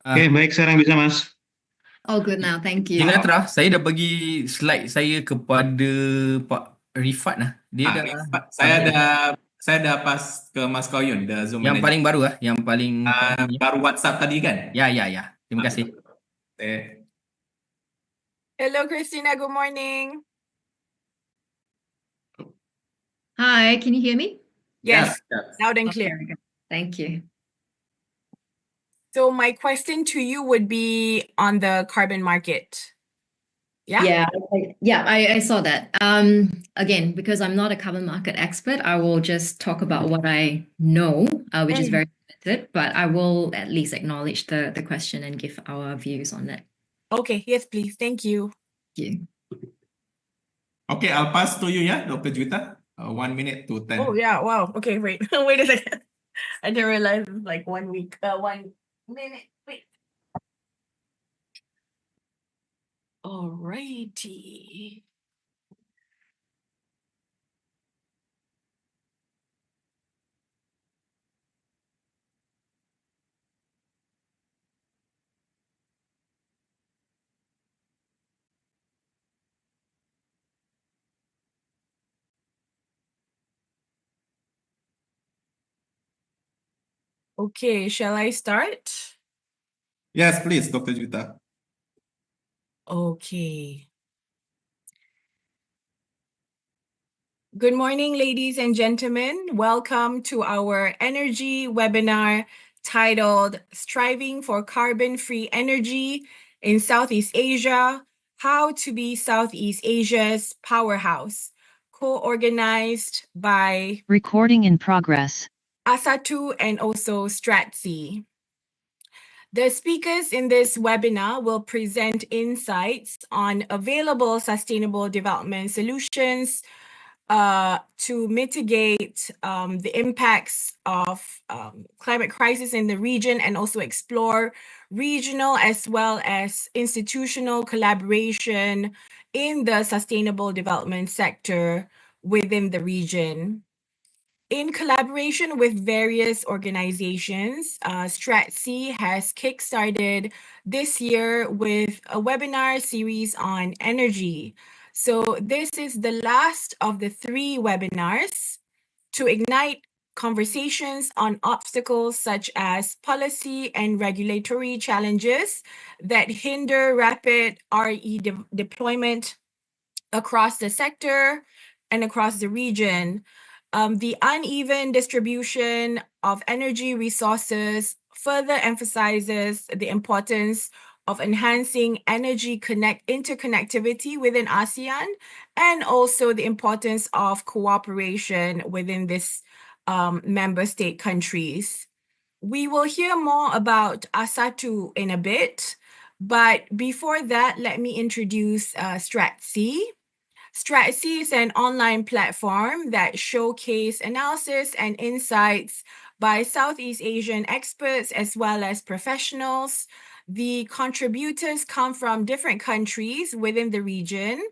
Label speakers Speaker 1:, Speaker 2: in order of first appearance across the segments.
Speaker 1: Oke, baik sekarang bisa Mas.
Speaker 2: All good now, thank you.
Speaker 1: Gimana
Speaker 3: Terah, saya dah bagi slide saya kepada Pak Rifat lah. Dia dah
Speaker 4: Rifat,
Speaker 3: update.
Speaker 4: saya dah pas ke Mas Koyun, the Zoom
Speaker 3: Yang
Speaker 4: Manager.
Speaker 3: paling baru yang paling
Speaker 4: Baru WhatsApp tadi kan?
Speaker 3: ya ya ya. Terima kasih.
Speaker 5: Hello, Christina. Good morning.
Speaker 2: Hi, can you hear me?
Speaker 5: Yes,
Speaker 4: Yes.
Speaker 5: loud and
Speaker 2: Okay,
Speaker 5: clear.
Speaker 2: very good. Thank you.
Speaker 5: So my question to you would be on the carbon market. Yeah?
Speaker 2: I saw that. Again, because I'm not a carbon market expert, I will just talk about what I know, which is very limited, but I will at least acknowledge the question and give our views on it.
Speaker 5: Okay, yes, please. Thank you.
Speaker 2: Thank you.
Speaker 4: Okay, I'll pass to you, ya, Dr. Juwita. 1 minute to 10.
Speaker 5: Oh, yeah. Wow. Okay, wait. Wait a second. I didn't realize it's like 1 week. 1 minute. Wait. Alrighty. Okay, shall I start?
Speaker 4: Yes, please, Dr. Juwita.
Speaker 5: Okay. Good morning, ladies and gentlemen. Welcome to our energy webinar titled Striving for Carbon-Free Energy in Southeast Asia, How to be Southeast Asia's Powerhouse, co-organized by
Speaker 6: Recording in progress.
Speaker 5: Asatu and also Stratzy. The speakers in this webinar will present insights on available sustainable development solutions to mitigate the impacts of climate crisis in the region and also explore regional as well as institutional collaboration in the sustainable development sector within the region. In collaboration with various organizations, Stratzy has kickstarted this year with a webinar series on energy. So this is the last of the 3 webinars to ignite conversations on obstacles such as policy and regulatory challenges that hinder rapid RE deployment across the sector and across the region. The uneven distribution of energy resources further emphasizes the importance of enhancing energy interconnectivity within ASEAN and also the importance of cooperation within this member state countries. We will hear more about ASATU in a bit, but before that, let me introduce Stratzy. Stratzy is an online platform that showcase analysis and insights by Southeast Asian experts as well as professionals. The contributors come from different countries within the region,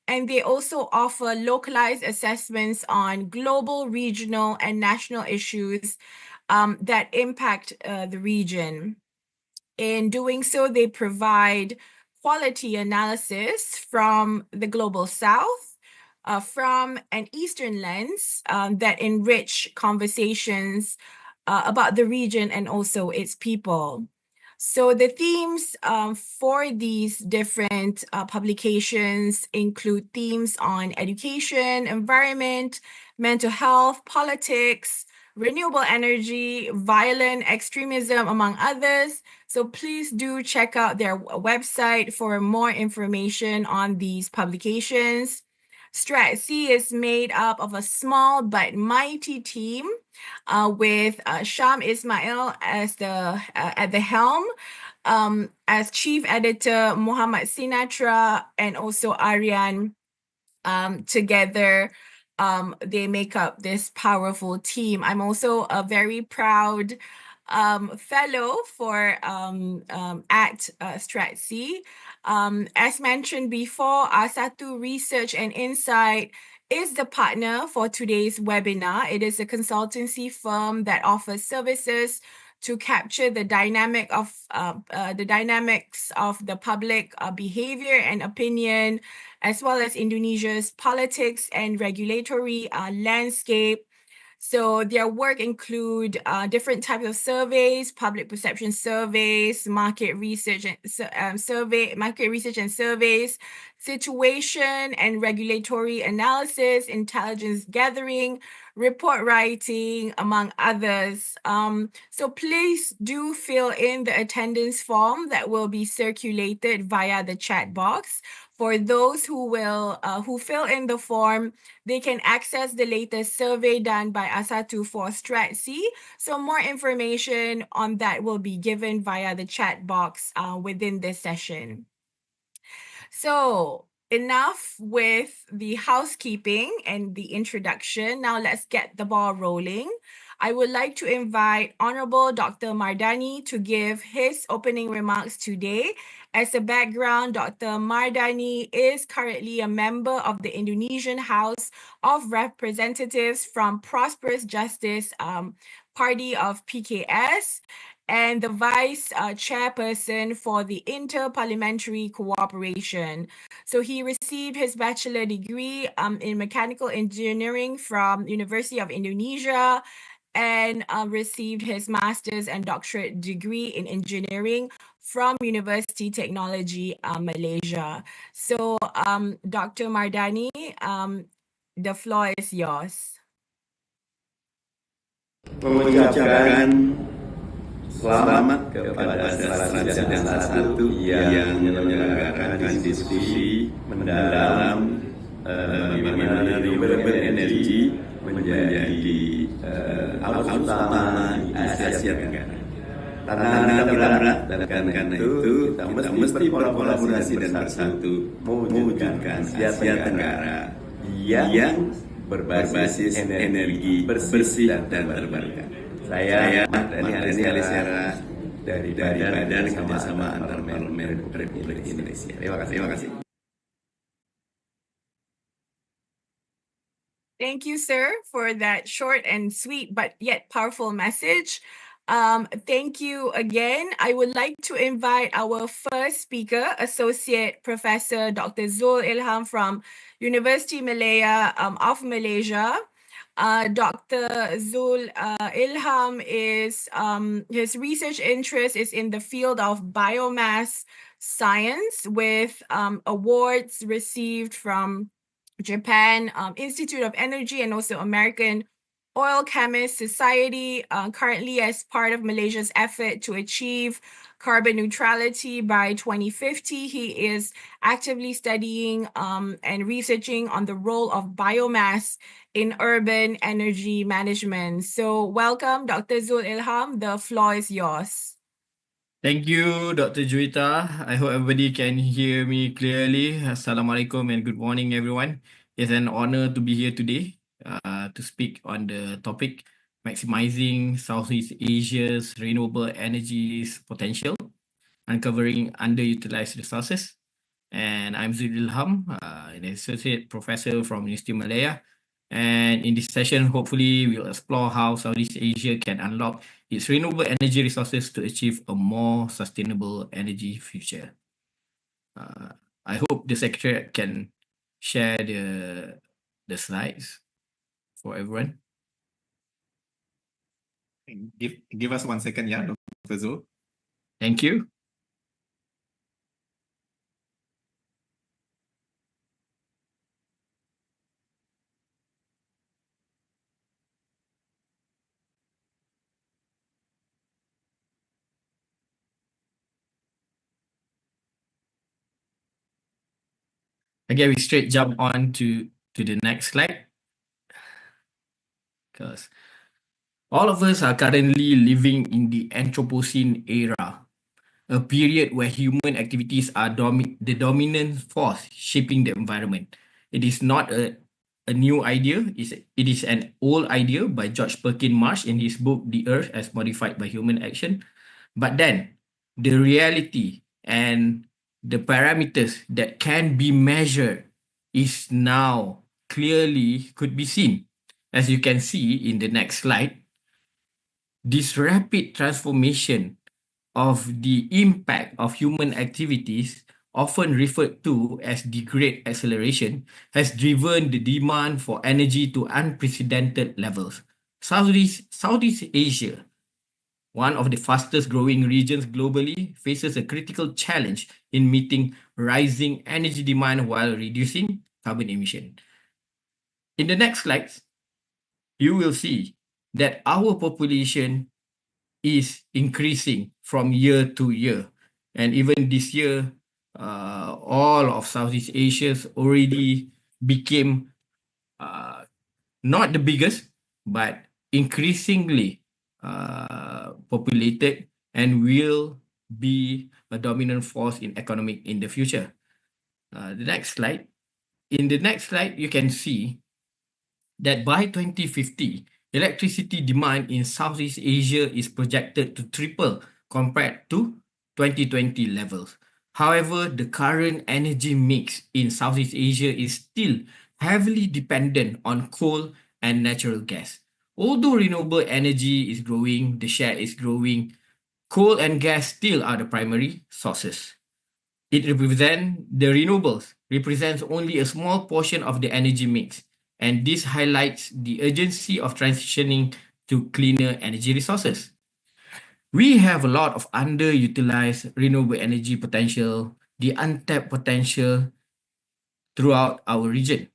Speaker 5: and they also offer localized assessments on global, regional, and national issues that impact the region. In doing so, they provide quality analysis from the global south, from an Eastern lens that enrich conversations about the region and also its people. So the themes for these different publications include themes on education, environment, mental health, politics, renewable energy, violent extremism, among others. So please do check out their website for more information on these publications. Stratzy is made up of a small but mighty team with Sham Ismail as at the helm, as chief editor, Muhammad Sinatra, and also Aryan. Together, they make up this powerful team. I'm also a very proud fellow for at Stratzy. As mentioned before, Asatu Research and Insight is the partner for today's webinar. It is a consultancy firm that offers services to capture the dynamics of the public behavior and opinion, as well as Indonesia's politics and regulatory landscape. So their work include different types of surveys, public perception surveys, market research and surveys, situation and regulatory analysis, intelligence gathering, report writing, among others. So please do fill in the attendance form that will be circulated via the chat box. For those who fill in the form, they can access the latest survey done by Asatu for Stratc. So more information on that will be given via the chat box within this session. So enough with the housekeeping and the introduction. Now let's get the ball rolling. I would like to invite Honorable Dr. Mardani to give his opening remarks today. As a background, Dr. Mardani is currently a member of the Indonesian House of Representatives from Prosperous Justice Party of PKS, and the vice chairperson for the Inter-Parliamentary Cooperation. So he received his bachelor degree in mechanical engineering from University of Indonesia, and received his master's and doctorate degree in engineering from University Technology Malaysia. So Dr. Mardani, the floor is yours.
Speaker 1: Mengucapkan selamat kepada Sarjana dan satu yang menyelenggarakan diskusi mendalam bagaimana renewable energy menjadi arus utama di Asia Tenggara. Tantangan berat dan karena itu kita mesti berkolaborasi dan bersatu mewujudkan Asia Tenggara yang berbasis energi bersih dan terbarukan. Saya Mardani Alisera dari Badan Kerjasama Antar Parlemen Republik Indonesia. Terima kasih.
Speaker 5: Thank you, sir, for that short and sweet but yet powerful message. Thank you again. I would like to invite our first speaker, Associate Professor Dr. Zul Ilham from University Malaya of Malaysia. Dr. Zul Ilham is, his research interest is in the field of biomass science with awards received from Japan Institute of Energy and also American Oil Chemist Society, currently as part of Malaysia's effort to achieve carbon neutrality by 2050. He is actively studying and researching on the role of biomass in urban energy management. So welcome, Dr. Zul Ilham. The floor is yours.
Speaker 3: Thank you, Dr. Juwita. I hope everybody can hear me clearly. Assalamualaikum and good morning, everyone. It's an honor to be here today to speak on the topic maximizing Southeast Asia's renewable energies potential, uncovering underutilized resources. And I'm Zul Ilham, an associate professor from University of Malaya. And in this session, hopefully, we'll explore how Southeast Asia can unlock its renewable energy resources to achieve a more sustainable energy future. I hope the Secretariat can share the slides for everyone.
Speaker 4: Give us 1 second, yeah, Dr. Zul.
Speaker 3: Thank you. Okay, we straight jump on to the next slide. Because all of us are currently living in the Anthropocene era, a period where human activities are the dominant force shaping the environment. It is not a new idea, it is an old idea by George Perkin Marsh in his book The Earth as Modified by Human Action. But then, the reality and the parameters that can be measured is now clearly could be seen. As you can see in the next slide, this rapid transformation of the impact of human activities, often referred to as the Great Acceleration, has driven the demand for energy to unprecedented levels. Southeast Asia, one of the fastest growing regions globally, faces a critical challenge in meeting rising energy demand while reducing carbon emission. In the next slides, you will see that our population is increasing from year to year. And even this year, all of Southeast Asia already became not the biggest, but increasingly populated and will be a dominant force in economic in the future. The next slide. In the next slide, you can see that by 2050, electricity demand in Southeast Asia is projected to triple compared to 2020 levels. However, the current energy mix in Southeast Asia is still heavily dependent on coal and natural gas. Although renewable energy is growing, the share is growing, coal and gas still are the primary sources. The renewables represents only a small portion of the energy mix, and this highlights the urgency of transitioning to cleaner energy resources. We have a lot of underutilized renewable energy potential, the untapped potential throughout our region.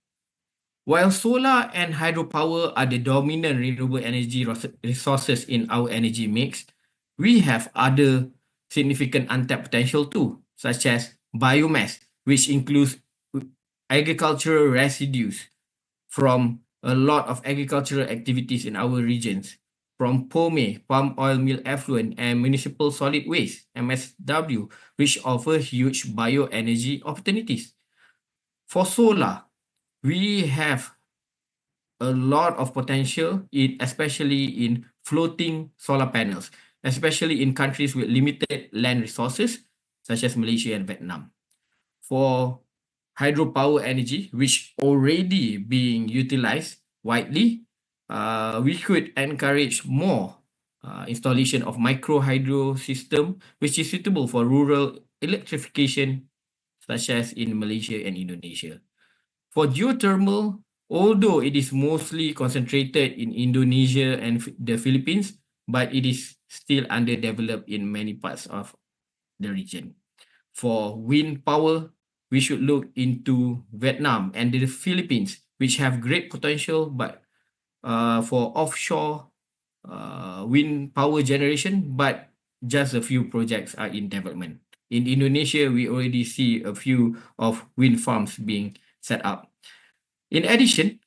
Speaker 3: While solar and hydropower are the dominant renewable energy resources in our energy mix, we have other significant untapped potential too, such as biomass, which includes agricultural residues from a lot of agricultural activities in our regions, from POME, palm oil mill effluent, and municipal solid waste, MSW, which offer huge bioenergy opportunities. For solar, we have a lot of potential, especially in floating solar panels, especially in countries with limited land resources, such as Malaysia and Vietnam. For hydropower energy, which already being utilized widely, we could encourage more installation of micro hydro system, which is suitable for rural electrification, such as in Malaysia and Indonesia. For geothermal, although it is mostly concentrated in Indonesia and the Philippines, but it is still underdeveloped in many parts of the region. For wind power, we should look into Vietnam and the Philippines, which have great potential, but for offshore wind power generation, but just a few projects are in development. In Indonesia, we already see a few of wind farms being set up. In addition,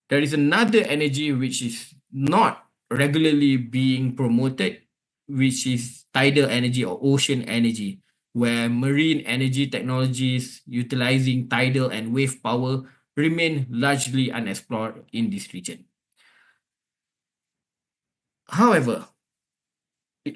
Speaker 3: there is another energy which is not regularly being promoted, which is tidal energy or ocean energy, where marine energy technologies utilizing tidal and wave power remain largely unexplored in this region. However,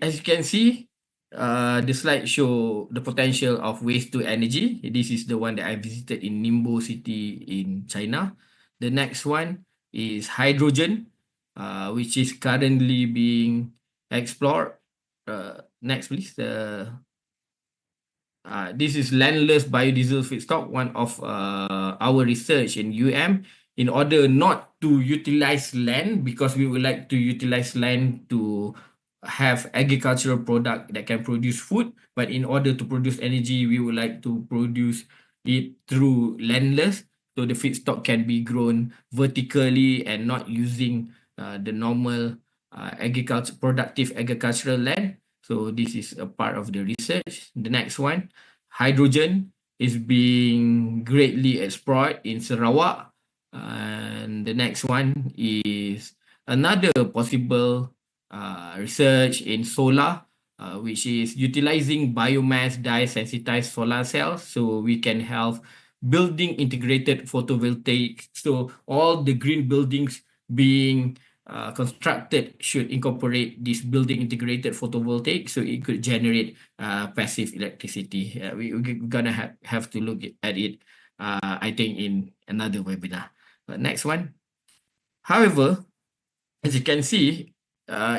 Speaker 3: as you can see, the slide show the potential of waste to energy. This is the one that I visited in Ningbo City in China. The next one is hydrogen, which is currently being explored. Next, please. This is landless biodiesel feedstock, one of our research in UM, in order not to utilize land, because we would like to utilize land to have agricultural product that can produce food, but in order to produce energy, we would like to produce it through landless, so the feedstock can be grown vertically and not using the normal productive agricultural land. So this is a part of the research. The next one, hydrogen is being greatly explored in Sarawak. And the next one is another possible research in solar, which is utilizing biomass dye-sensitized solar cells, so we can have building integrated photovoltaic. So all the green buildings being constructed should incorporate this building integrated photovoltaic, so it could generate passive electricity. We're gonna have to look at it, I think, in another webinar. Next one. However, as you can see,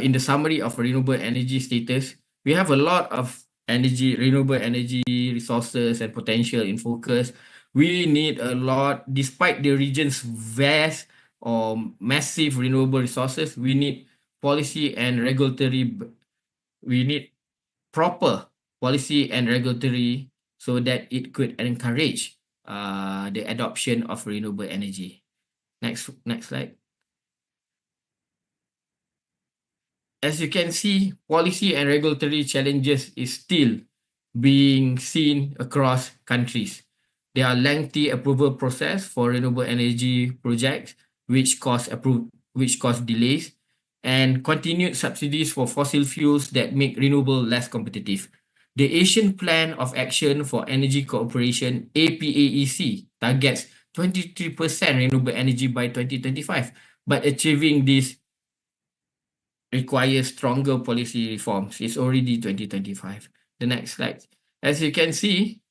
Speaker 3: in the summary of renewable energy status, we have a lot of renewable energy resources and potential in focus. We need a lot, despite the region's vast or massive renewable resources, we need policy and regulatory, we need proper policy and regulatory so that it could encourage the adoption of renewable energy. Next slide. As you can see, policy and regulatory challenges is still being seen across countries. There are lengthy approval process for renewable energy projects, which cause delays, and continued subsidies for fossil fuels that make renewable less competitive. The Asian Plan of Action for Energy Cooperation, APAEC, targets 23% renewable energy by 2025, but achieving this requires stronger policy reforms. It's already 2025. The next slide. As you can see,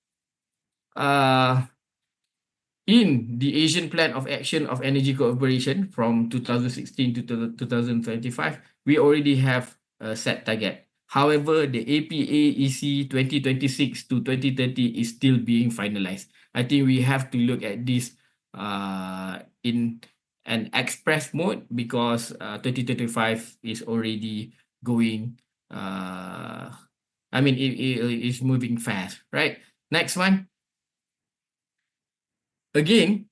Speaker 3: in the Asian Plan of Action of Energy Cooperation from 2016 to 2025, we already have a set target. However, the APAEC 2026 to 2030 is still being finalized. I think we have to look at this in an express mode because 2025 is already going, it is moving fast, right? Next one. Again,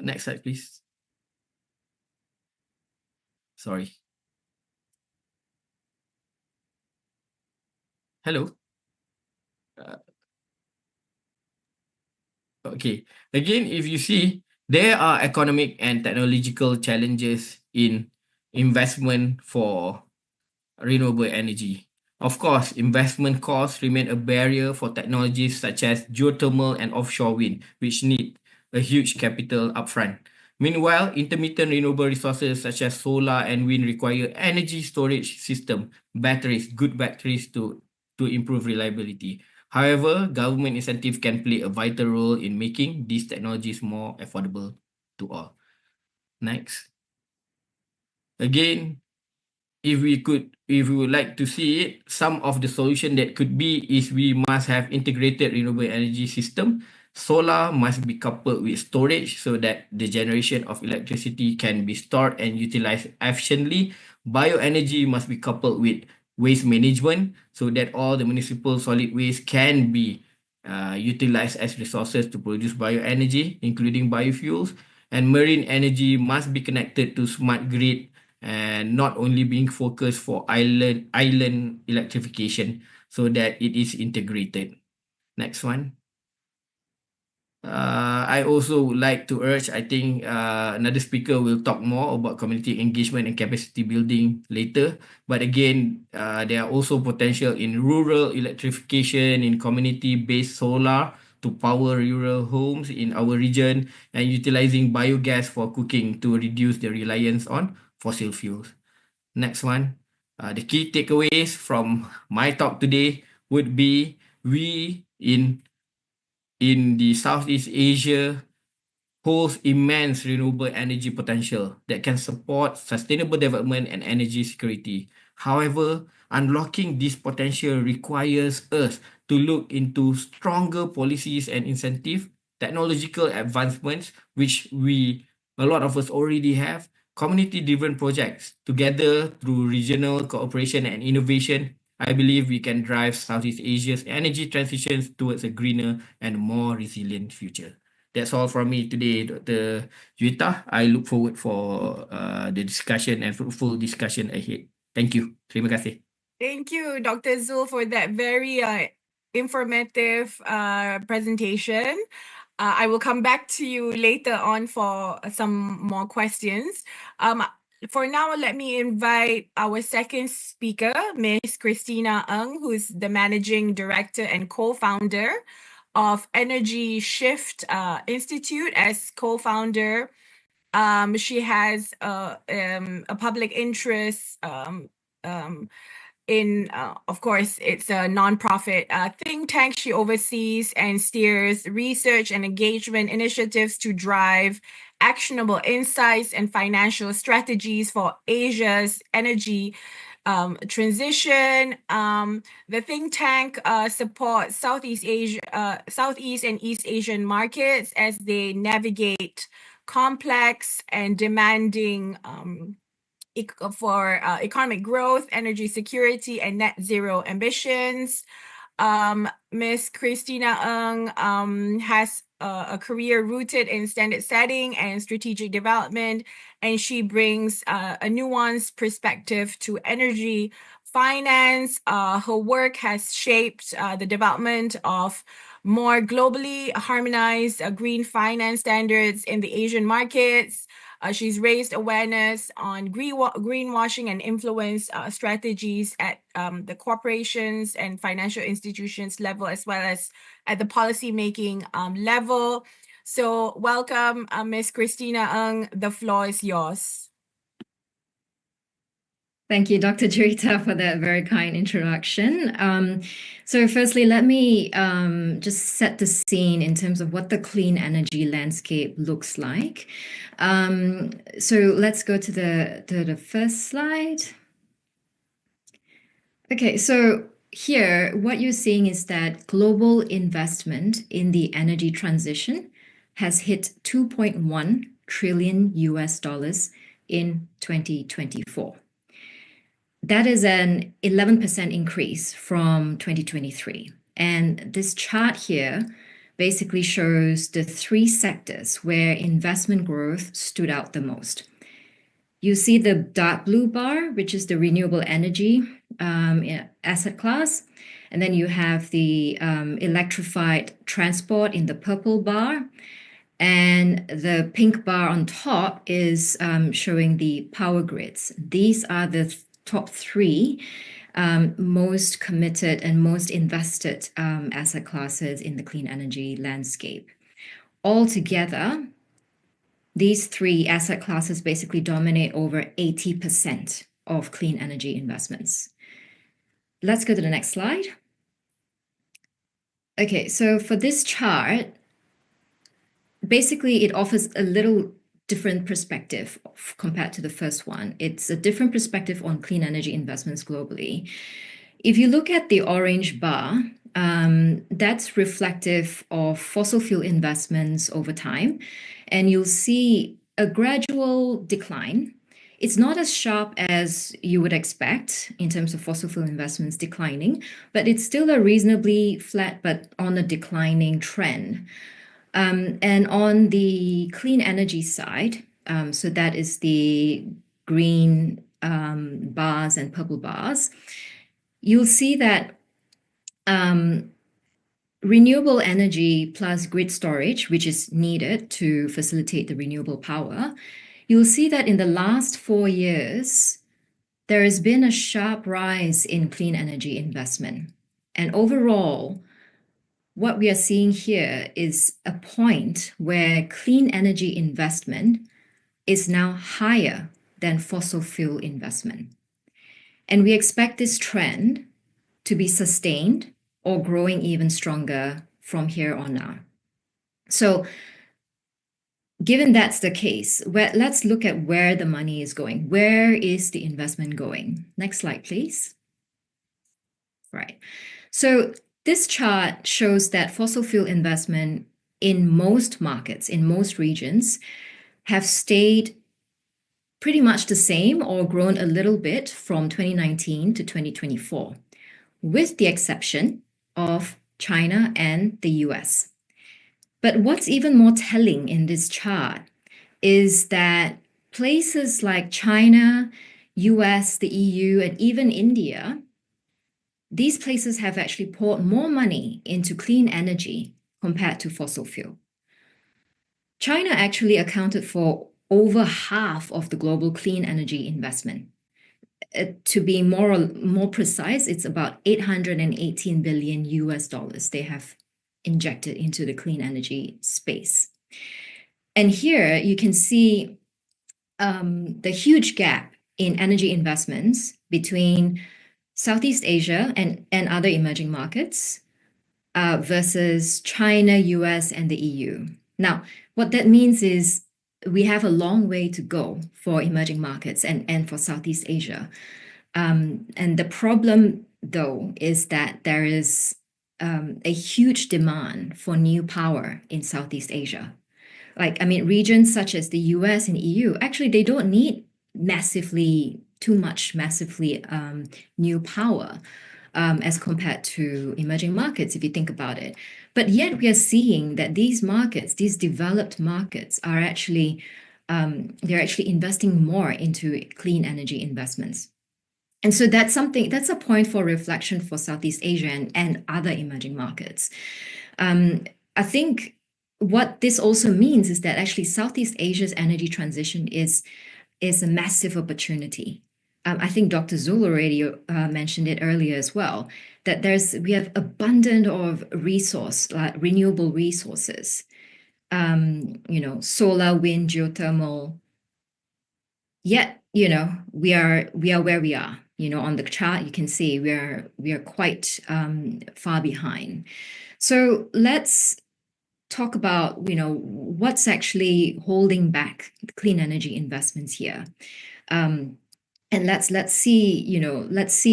Speaker 3: next slide, please. Sorry. Hello. Okay. Again, if you see, there are economic and technological challenges in investment for renewable energy. Of course, investment costs remain a barrier for technologies such as geothermal and offshore wind, which need a huge capital upfront. Meanwhile, intermittent renewable resources such as solar and wind require energy storage system, good batteries to improve reliability. However, government incentive can play a vital role in making these technologies more affordable to all. Next. Again, if we would like to see it, some of the solution that could be is we must have integrated renewable energy system. Solar must be coupled with storage so that the generation of electricity can be stored and utilized efficiently. Bioenergy must be coupled with waste management so that all the municipal solid waste can be utilized as resources to produce bioenergy, including biofuels. And marine energy must be connected to smart grid and not only being focused for island electrification so that it is integrated. Next one. I also would like to urge, I think another speaker will talk more about community engagement and capacity building later. But again, there are also potential in rural electrification, in community-based solar to power rural homes in our region, and utilizing biogas for cooking to reduce the reliance on fossil fuels. Next one. The key takeaways from my talk today would be we in the Southeast Asia holds immense renewable energy potential that can support sustainable development and energy security. However, unlocking this potential requires us to look into stronger policies and incentive, technological advancements, which a lot of us already have, community-driven projects together through regional cooperation and innovation. I believe we can drive Southeast Asia's energy transitions towards a greener and more resilient future. That's all from me today, Dr. Juwita. I look forward for the discussion and fruitful discussion ahead. Thank you. Terima kasih.
Speaker 5: Thank you, Dr. Zul, for that very informative presentation. I will come back to you later on for some more questions. For now, let me invite our second speaker, Ms. Christina Ng, who's the Managing Director and Co-founder of Energy Shift Institute. As co-founder, she has a public interest in, of course, it's a nonprofit think tank. She oversees and steers research and engagement initiatives to drive actionable insights and financial strategies for Asia's energy transition. The think tank supports Southeast and East Asian markets as they navigate complex and demanding economic growth, energy security, and net zero ambitions. Ms. Christina Ng has a career rooted in standard setting and strategic development, and she brings a nuanced perspective to energy finance. Her work has shaped the development of more globally harmonized green finance standards in the Asian markets. She's raised awareness on greenwashing and influence strategies at the corporations and financial institutions level, as well as at the policy-making level. So welcome, Ms. Christina Ng. The floor is yours.
Speaker 2: Thank you, Dr. Juita, for that very kind introduction. So firstly, let me just set the scene in terms of what the clean energy landscape looks like. So let's go to the first slide. Okay, so here, what you're seeing is that global investment in the energy transition has hit $2.1 trillion in 2024. That is an 11% increase from 2023. And this chart here basically shows the three sectors where investment growth stood out the most. You see the dark blue bar, which is the renewable energy asset class. And then you have the electrified transport in the purple bar. And the pink bar on top is showing the power grids. These are the top three most committed and most invested asset classes in the clean energy landscape. Altogether, these three asset classes basically dominate over 80% of clean energy investments. Let's go to the next slide. Okay, so for this chart, basically it offers a little different perspective compared to the first one. It's a different perspective on clean energy investments globally. If you look at the orange bar, that's reflective of fossil fuel investments over time, and you'll see a gradual decline. It's not as sharp as you would expect in terms of fossil fuel investments declining, but it's still a reasonably flat but on a declining trend. And on the clean energy side, so that is the green bars and purple bars, you'll see that renewable energy plus grid storage, which is needed to facilitate the renewable power, you'll see that in the last 4 years, there has been a sharp rise in clean energy investment. And overall, what we are seeing here is a point where clean energy investment is now higher than fossil fuel investment. And we expect this trend to be sustained or growing even stronger from here on out. So given that's the case, let's look at where the money is going. Where is the investment going? Next slide, please. Right. So this chart shows that fossil fuel investment in most markets, in most regions, have stayed pretty much the same or grown a little bit from 2019 to 2024, with the exception of China and the US. But what's even more telling in this chart is that places like China, US, the EU, and even India, these places have actually poured more money into clean energy compared to fossil fuel. China actually accounted for over half of the global clean energy investment. To be more precise, it's about 818 billion US dollars they have injected into the clean energy space. And here you can see the huge gap in energy investments between Southeast Asia and other emerging markets versus China, US, and the EU. Now, what that means is we have a long way to go for emerging markets and for Southeast Asia. And the problem, though, is that there is a huge demand for new power in Southeast Asia. Like, I mean, regions such as the US and EU, actually, they don't need massively new power as compared to emerging markets, if you think about it. But yet we are seeing that these markets, these developed markets, are actually they're actually investing more into clean energy investments. And so that's a point for reflection for Southeast Asia and other emerging markets. I think what this also means is that actually Southeast Asia's energy transition is a massive opportunity. I think Dr. Zul already mentioned it earlier as well, that we have abundant of renewable resources, solar, wind, geothermal. Yet, we are where we are. On the chart, you can see we are quite far behind. So let's talk about, what's actually holding back clean energy investments here. And let's see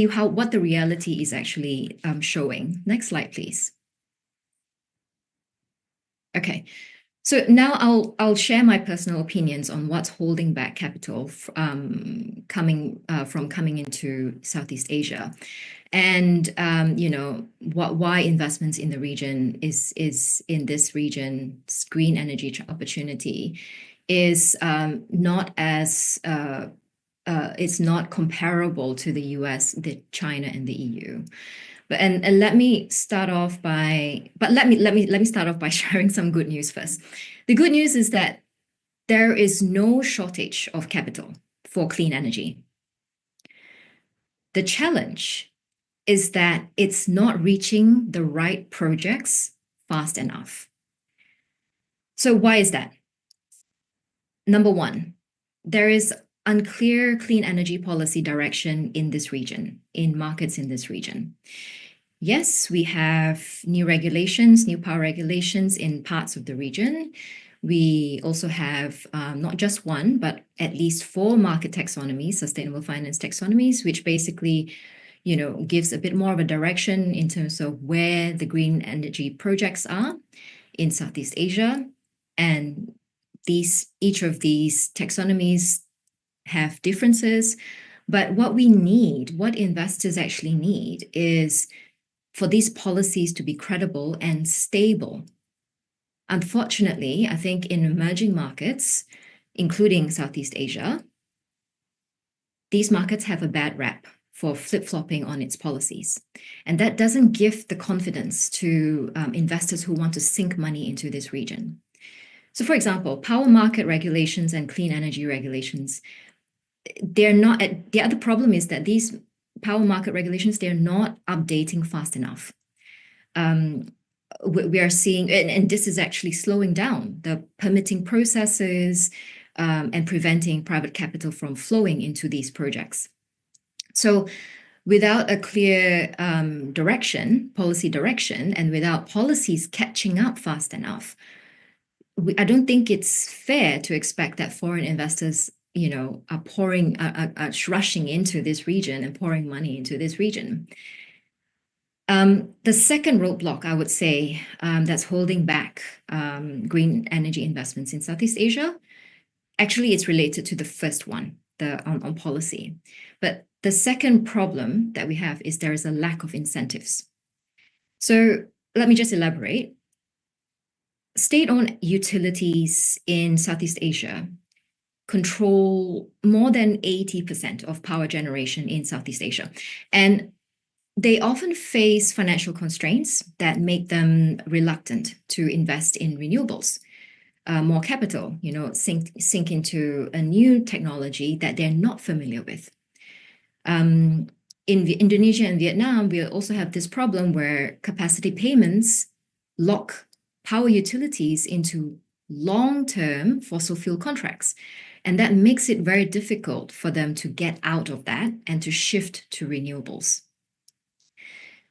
Speaker 2: what the reality is actually showing. Next slide, please. Okay. So now I'll share my personal opinions on what's holding back capital coming into Southeast Asia, and why investments in the region is in this region's green energy opportunity is not as it's not comparable to the US, China, and the EU. And let me start off by sharing some good news first. The good news is that there is no shortage of capital for clean energy. The challenge is that it's not reaching the right projects fast enough. So why is that? Number one, there is unclear clean energy policy direction in this region, in markets in this region. Yes, we have new power regulations in parts of the region. We also have not just one, but at least 4 market taxonomies, sustainable finance taxonomies, which basically, gives a bit more of a direction in terms of where the green energy projects are in Southeast Asia. And each of these taxonomies have differences, but what investors actually need is for these policies to be credible and stable. Unfortunately, I think in emerging markets, including Southeast Asia, these markets have a bad rap for flip-flopping on its policies. And that doesn't give the confidence to investors who want to sink money into this region. So for example, power market regulations and clean energy regulations, the other problem is that these power market regulations, they're not updating fast enough. We are seeing, and this is actually slowing down the permitting processes and preventing private capital from flowing into these projects. So without a clear policy direction, and without policies catching up fast enough, I don't think it's fair to expect that foreign investors are rushing into this region and pouring money into this region. The second roadblock, I would say, that's holding back green energy investments in Southeast Asia, actually it's related to the first one, on policy. But the second problem that we have is there is a lack of incentives. So let me just elaborate. State-owned utilities in Southeast Asia control more than 80% of power generation in Southeast Asia. And they often face financial constraints that make them reluctant to invest in renewables. More capital, sink into a new technology that they're not familiar with. In Indonesia and Vietnam, we also have this problem where capacity payments lock power utilities into long-term fossil fuel contracts. And that makes it very difficult for them to get out of that and to shift to renewables.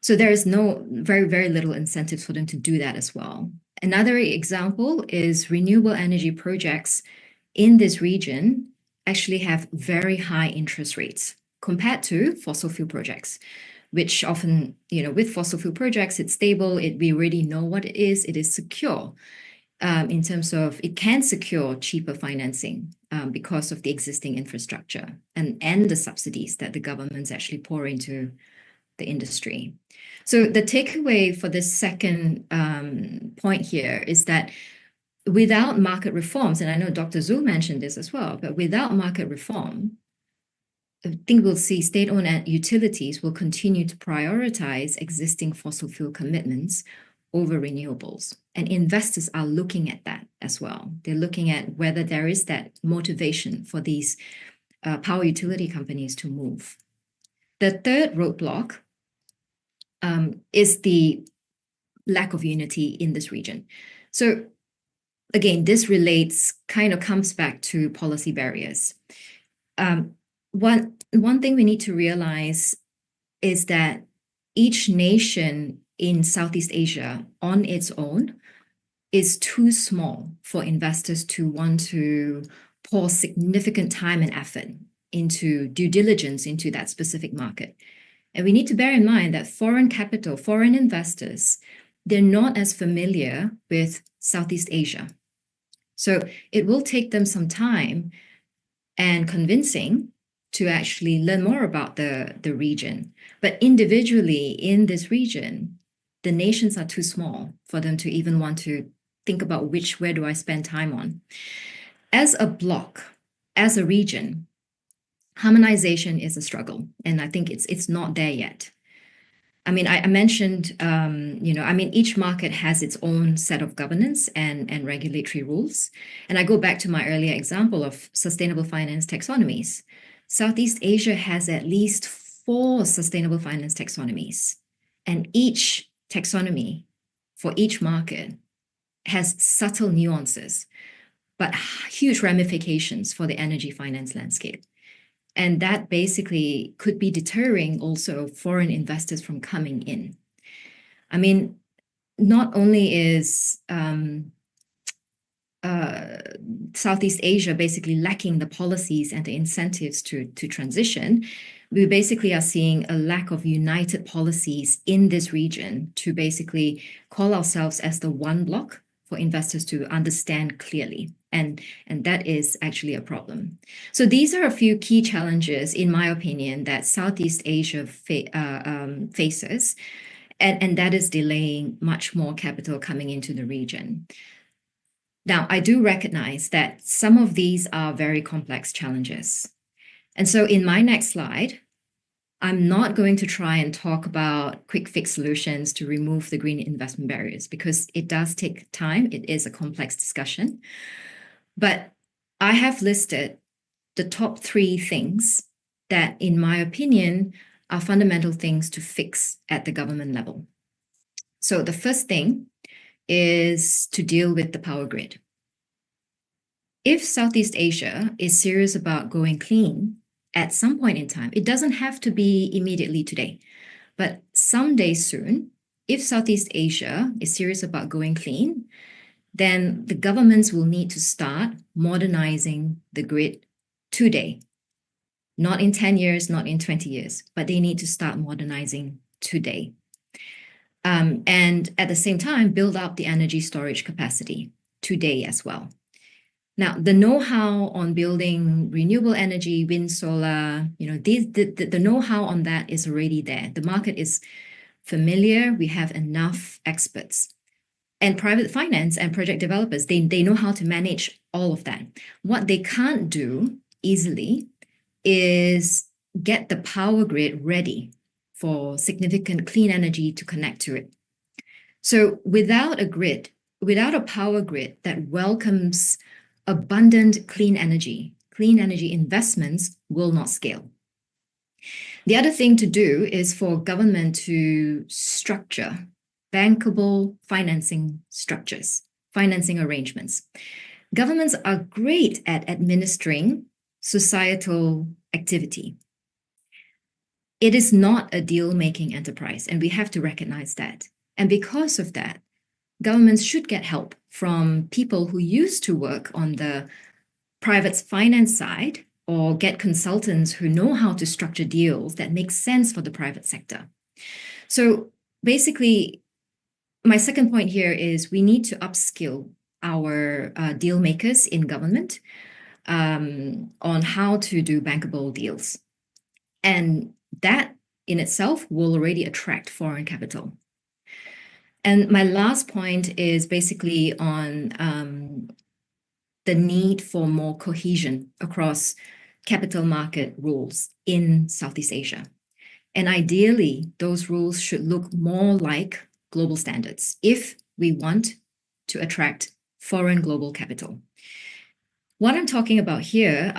Speaker 2: So there is very, very little incentive for them to do that as well. Another example is renewable energy projects in this region actually have very high interest rates compared to fossil fuel projects, which often, with fossil fuel projects, it's stable. We already know what it is secure. In terms of it can secure cheaper financing because of the existing infrastructure and the subsidies that the governments actually pour into the industry. So the takeaway for this second point here is that without market reforms, and I know Dr. Zhu mentioned this as well, but without market reform, I think we'll see state-owned utilities will continue to prioritize existing fossil fuel commitments over renewables. And investors are looking at that as well. They're looking at whether there is that motivation for these power utility companies to move. The third roadblock is the lack of unity in this region. So again, this comes back to policy barriers. One thing we need to realize is that each nation in Southeast Asia on its own is too small for investors to want to pour significant time and effort into due diligence into that specific market. And we need to bear in mind that foreign capital, foreign investors, they're not as familiar with Southeast Asia. So it will take them some time and convincing to actually learn more about the region. But individually in this region, the nations are too small for them to even want to think about where do I spend time on. As a bloc, as a region, harmonization is a struggle, and I think it's not there yet. I mean, I mentioned, each market has its own set of governance and regulatory rules. And I go back to my earlier example of sustainable finance taxonomies. Southeast Asia has at least 4 sustainable finance taxonomies, and each taxonomy for each market has subtle nuances, but huge ramifications for the energy finance landscape. And that basically could be deterring also foreign investors from coming in. I mean, not only is Southeast Asia basically lacking the policies and the incentives to transition, we basically are seeing a lack of united policies in this region to basically call ourselves as the one bloc for investors to understand clearly. And that is actually a problem. So these are a few key challenges, in my opinion, that Southeast Asia faces, and that is delaying much more capital coming into the region. Now, I do recognize that some of these are very complex challenges. And so in my next slide, I'm not going to try and talk about quick fix solutions to remove the green investment barriers, because it does take time. It is a complex discussion. But I have listed the top 3 things that, in my opinion, are fundamental things to fix at the government level. So the first thing is to deal with the power grid. If Southeast Asia is serious about going clean at some point in time, it doesn't have to be immediately today, but someday soon, if Southeast Asia is serious about going clean, then the governments will need to start modernizing the grid today. Not in 10 years, not in 20 years, but they need to start modernizing today. And at the same time, build up the energy storage capacity today as well. Now, the know-how on building renewable energy, wind, solar, the know-how on that is already there. The market is familiar. We have enough experts. And private finance and project developers, they know how to manage all of that. What they can't do easily is get the power grid ready for significant clean energy to connect to it. So without a power grid that welcomes abundant clean energy investments will not scale. The other thing to do is for government to structure bankable financing structures, financing arrangements. Governments are great at administering societal activity. It is not a deal-making enterprise, and we have to recognize that. And because of that, governments should get help from people who used to work on the private finance side or get consultants who know how to structure deals that make sense for the private sector. So basically, my second point here is we need to upskill our deal makers in government on how to do bankable deals. And that in itself will already attract foreign capital. And my last point is basically on the need for more cohesion across capital market rules in Southeast Asia. And ideally, those rules should look more like global standards if we want to attract foreign global capital. What I'm talking about here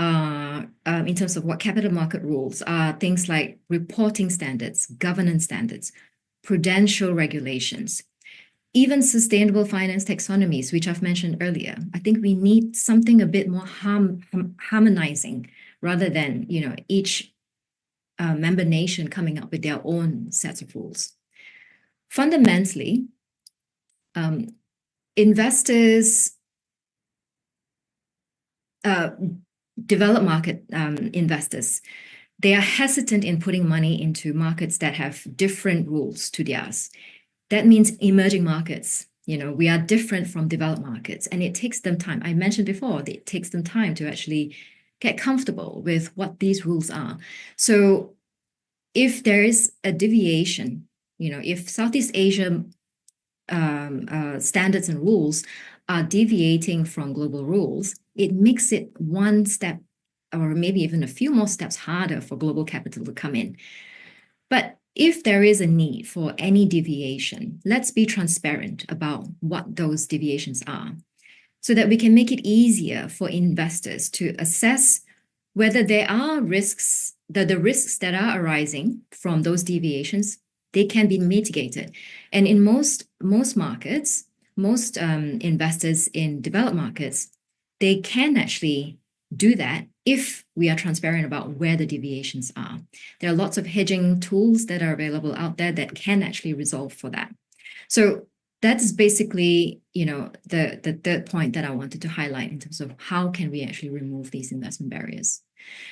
Speaker 2: in terms of what capital market rules are things like reporting standards, governance standards, prudential regulations, even sustainable finance taxonomies, which I've mentioned earlier. I think we need something a bit more harmonizing rather than, each member nation coming up with their own sets of rules. Fundamentally, investors, developed market investors, they are hesitant in putting money into markets that have different rules to theirs. That means emerging markets. We are different from developed markets, and it takes them time. I mentioned before, it takes them time to actually get comfortable with what these rules are. So if there is a deviation, if Southeast Asia standards and rules are deviating from global rules, it makes it one step or maybe even a few more steps harder for global capital to come in. But if there is a need for any deviation, let's be transparent about what those deviations are so that we can make it easier for investors to assess whether there are risks, the risks that are arising from those deviations, they can be mitigated. And in most markets, most investors in developed markets, they can actually do that if we are transparent about where the deviations are. There are lots of hedging tools that are available out there that can actually resolve for that. So that's basically, the third point that I wanted to highlight in terms of how can we actually remove these investment barriers.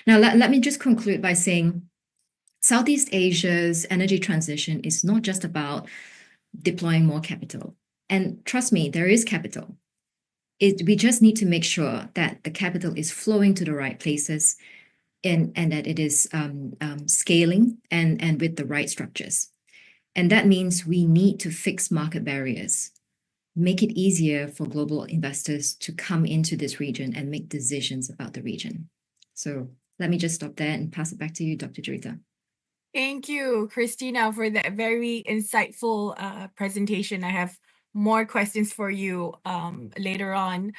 Speaker 2: Now, let me just conclude by saying Southeast Asia's energy transition is not just about deploying more capital. And trust me, there is capital. We just need to make sure that the capital is flowing to the right places and that it is scaling and with the right structures. And that means we need to fix market barriers, make it easier for global investors to come into this region and make decisions about the region. So let me just stop there and pass it back to you, Dr. Juwita.
Speaker 5: Thank you, Christina, for that very insightful presentation. I have more questions for you later on.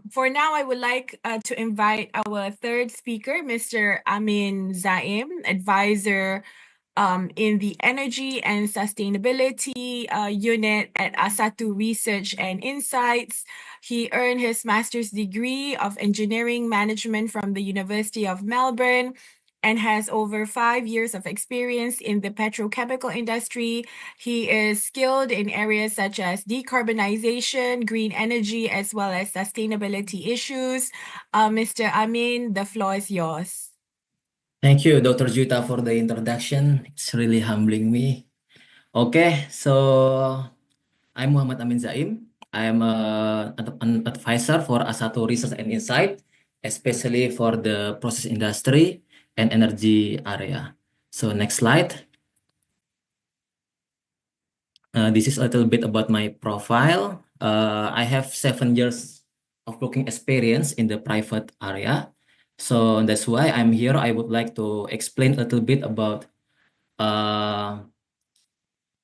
Speaker 5: For now, I would like to invite our third speaker, Mr. Amin Zaim, advisor in the Energy and Sustainability Unit at Asatu Research and Insights. He earned his master's degree of Engineering Management from the University of Melbourne and has over 5 years of experience in the petrochemical industry. He is skilled in areas such as decarbonization, green energy, as well as sustainability issues. Mr. Amin, the floor is yours.
Speaker 6: Thank you, Dr. Juwita, for the introduction. It's really humbling me. Okay, so I'm Muhammad Amin Zaim. I'm an advisor for Asatu Research and Insight, especially for the process industry and energy area. So next slide. This is a little bit about my profile. I have 7 years of working experience in the private area. So that's why I'm here. I would like to explain a little bit about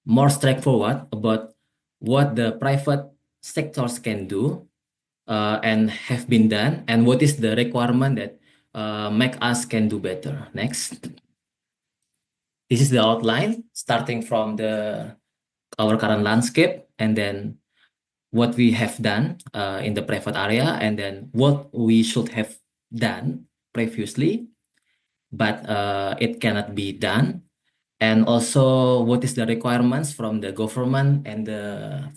Speaker 6: more straightforward about what the private sectors can do and have been done, and what is the requirement that make us can do better. Next. This is the outline, starting from our current landscape, and then what we have done in the private area, and then what we should have done previously, but it cannot be done. And also what is the requirements from the government and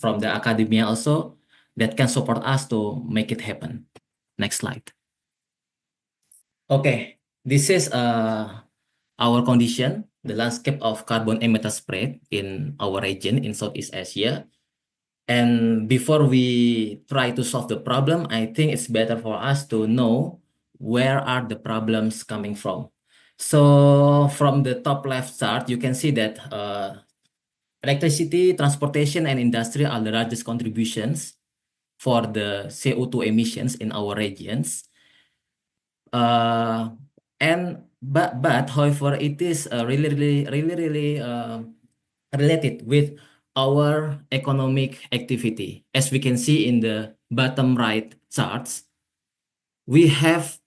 Speaker 6: from the academia also that can support us to make it happen. Next slide. Okay, this is our condition, the landscape of carbon emitter spread in our region in Southeast Asia. And before we try to solve the problem, I think it's better for us to know where are the problems coming from. So from the top left chart, you can see that electricity, transportation, and industry are the largest contributions for the CO2 emissions in our regions. But however, it is really related with our economic activity. As we can see in the bottom right charts, we have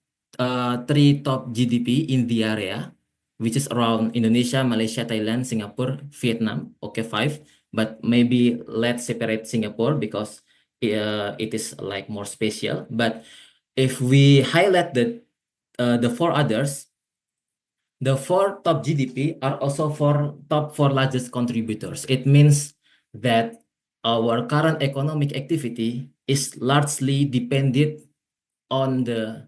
Speaker 6: three top GDP in the area, which is around Indonesia, Malaysia, Thailand, Singapore, Vietnam. Okay, five. But maybe let's separate Singapore because it is like more special. But if we highlight the four others, the four top GDP are also top four largest contributors. It means that our current economic activity is largely dependent on the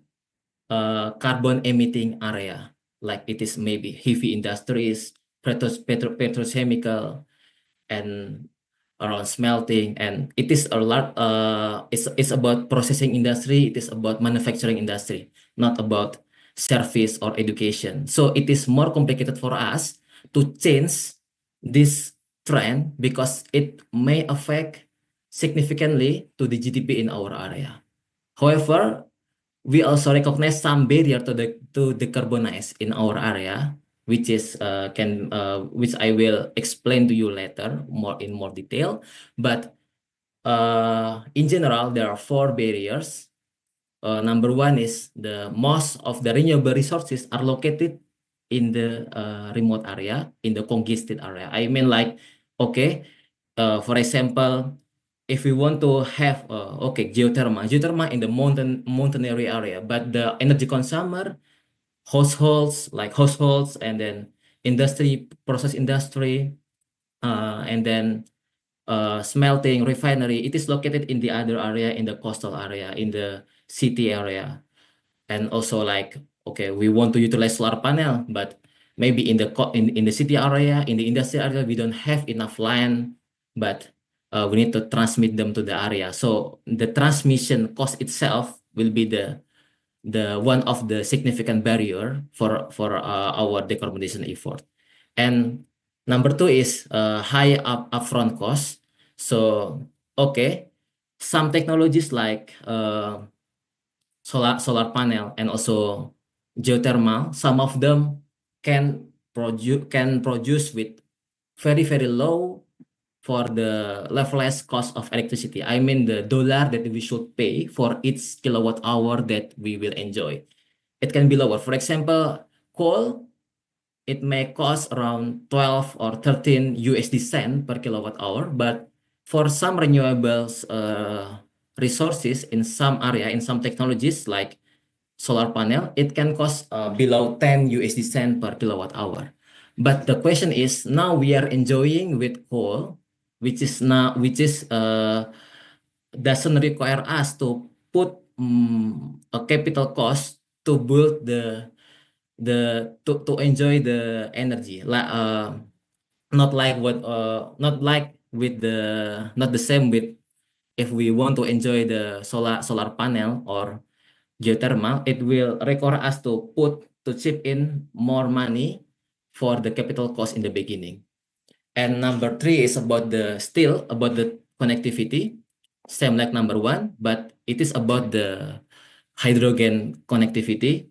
Speaker 6: carbon emitting area, like it is maybe heavy industries, petrochemical, and around smelting, and it is a lot. It's about processing industry. It is about manufacturing industry, not about service or education. So it is more complicated for us to change this trend because it may affect significantly to the GDP in our area. However, we also recognize some barrier to decarbonize in our area, which is which I will explain to you later in more detail. But in general, there are four barriers. Number one is the most of the renewable resources are located in the remote area, in the congested area. I mean, like, okay, for example, if we want to have geothermal in the mountainary area, but the energy consumer, households, and then industry, process industry, and then smelting, refinery, it is located in the other area, in the coastal area, in the city area. And also like, okay, we want to utilize solar panel, but maybe in the city area, in the industry area, we don't have enough land, but we need to transmit them to the area. So the transmission cost itself will be the one of the significant barrier for our decarbonization effort. And number two is high upfront cost. So okay, some technologies like solar panel and also geothermal, some of them can produce with very low for the levelized cost of electricity. I mean the dollar that we should pay for each kilowatt hour that we will enjoy. It can be lower. For example, coal, it may cost around 12 or 13 USD cent per kilowatt hour, but for some renewables resources in some area, in some technologies like solar panel, it can cost below 10 USD cent per kilowatt hour. But the question is, now we are enjoying with coal, which doesn't require us to put a capital cost to build to enjoy the energy. Not like not the same with if we want to enjoy the solar panel or geothermal, it will require us to chip in more money for the capital cost in the beginning. And number three is about the connectivity, same like number one, but it is about the hydrogen connectivity.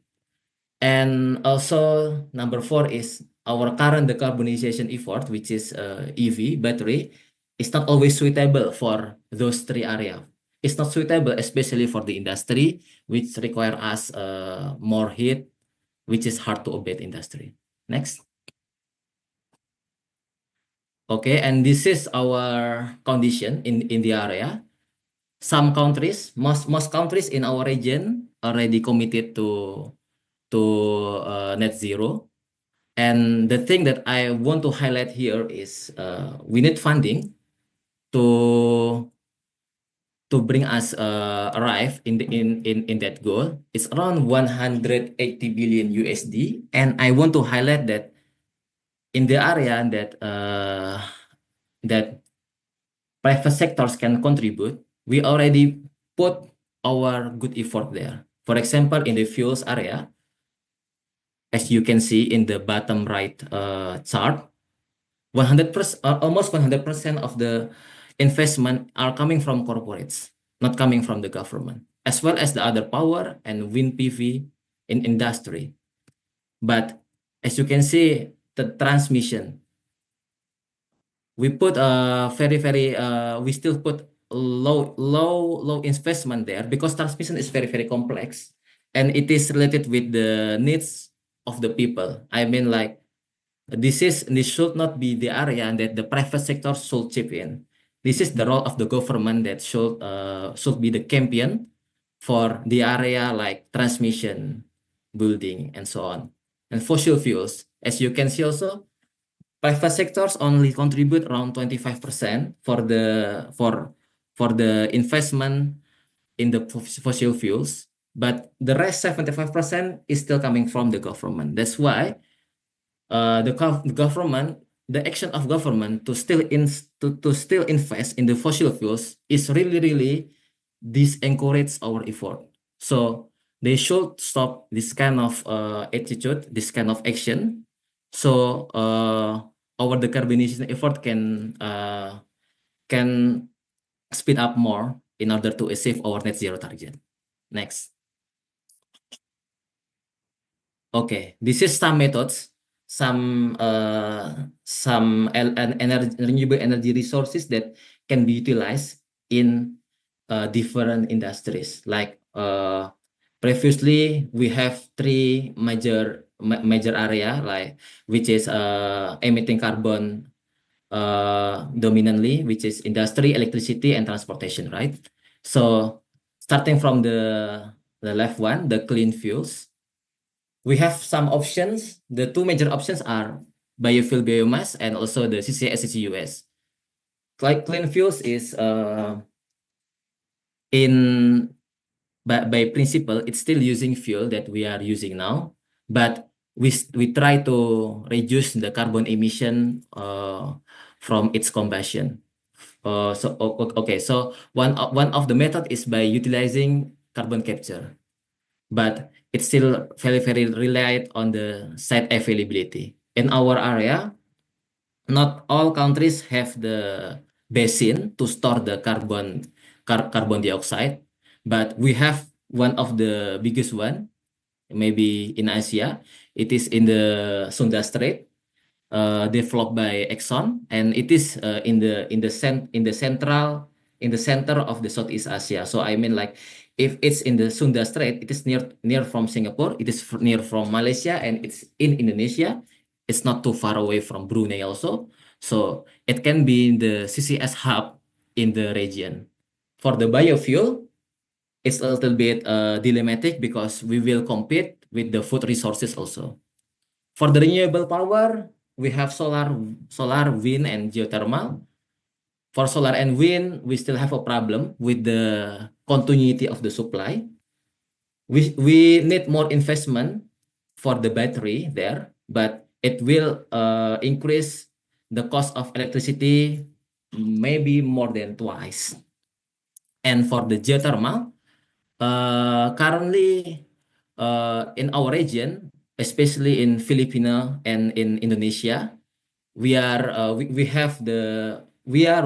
Speaker 6: And also number four is our current decarbonization effort, which is EV battery, is not always suitable for those three areas. It's not suitable, especially for the industry, which require us more heat, which is hard to abate industry. Next. Okay, and this is our condition in the area. Some countries, most countries in our region already committed to net zero. And the thing that I want to highlight here is we need funding to to bring us arrive in that goal. It's around 180 billion USD, and I want to highlight that in the area that private sectors can contribute, we already put our good effort there. For example, in the fuels area, as you can see in the bottom right chart, 100%, almost 100% of the investment are coming from corporates, not coming from the government, as well as the other power and wind PV in industry. But as you can see, the transmission, we put we still put low investment there because transmission is very complex, and it is related with the needs of the people. I mean, like, this should not be the area that the private sector should chip in. This is the role of the government that should be the champion for the area like transmission, building, and so on. And fossil fuels, as you can see also, private sectors only contribute around 25% for the investment in the fossil fuels, but the rest 75% is still coming from the government. That's why the government, the action of government to still invest in the fossil fuels is really disencourage our effort. So they should stop this kind of attitude, this kind of action. So our decarbonization effort can speed up more in order to achieve our net zero target. Next. Okay, this is some methods, some renewable energy resources that can be utilized in different industries. Like previously, we have three major area, like, which is emitting carbon dominantly, which is industry, electricity, and transportation, right? So starting from the left one, the clean fuels, we have some options. The two major options are biofuel biomass and also the CCS CCUS. Like clean fuels is by principle, it's still using fuel that we are using now, but we try to reduce the carbon emission from its combustion. So one of the method is by utilizing carbon capture, but it's still very reliant on the site availability. In our area, not all countries have the basin to store the carbon dioxide, but we have one of the biggest one, maybe in Asia. It is in the Sunda Strait, developed by Exxon, and it is in the center of the Southeast Asia. So I mean, like, if it's in the Sunda Strait, it is near from Singapore, it is near from Malaysia, and it's in Indonesia. It's not too far away from Brunei also. So it can be the CCS hub in the region. For the biofuel, it's a little bit dilemmatic because we will compete with the food resources also. For the renewable power, we have solar, wind, and geothermal. For solar and wind, we still have a problem with the continuity of the supply. We need more investment for the battery there, but it will increase the cost of electricity maybe more than twice. And for the geothermal, currently in our region, especially in Filipino and in Indonesia, we are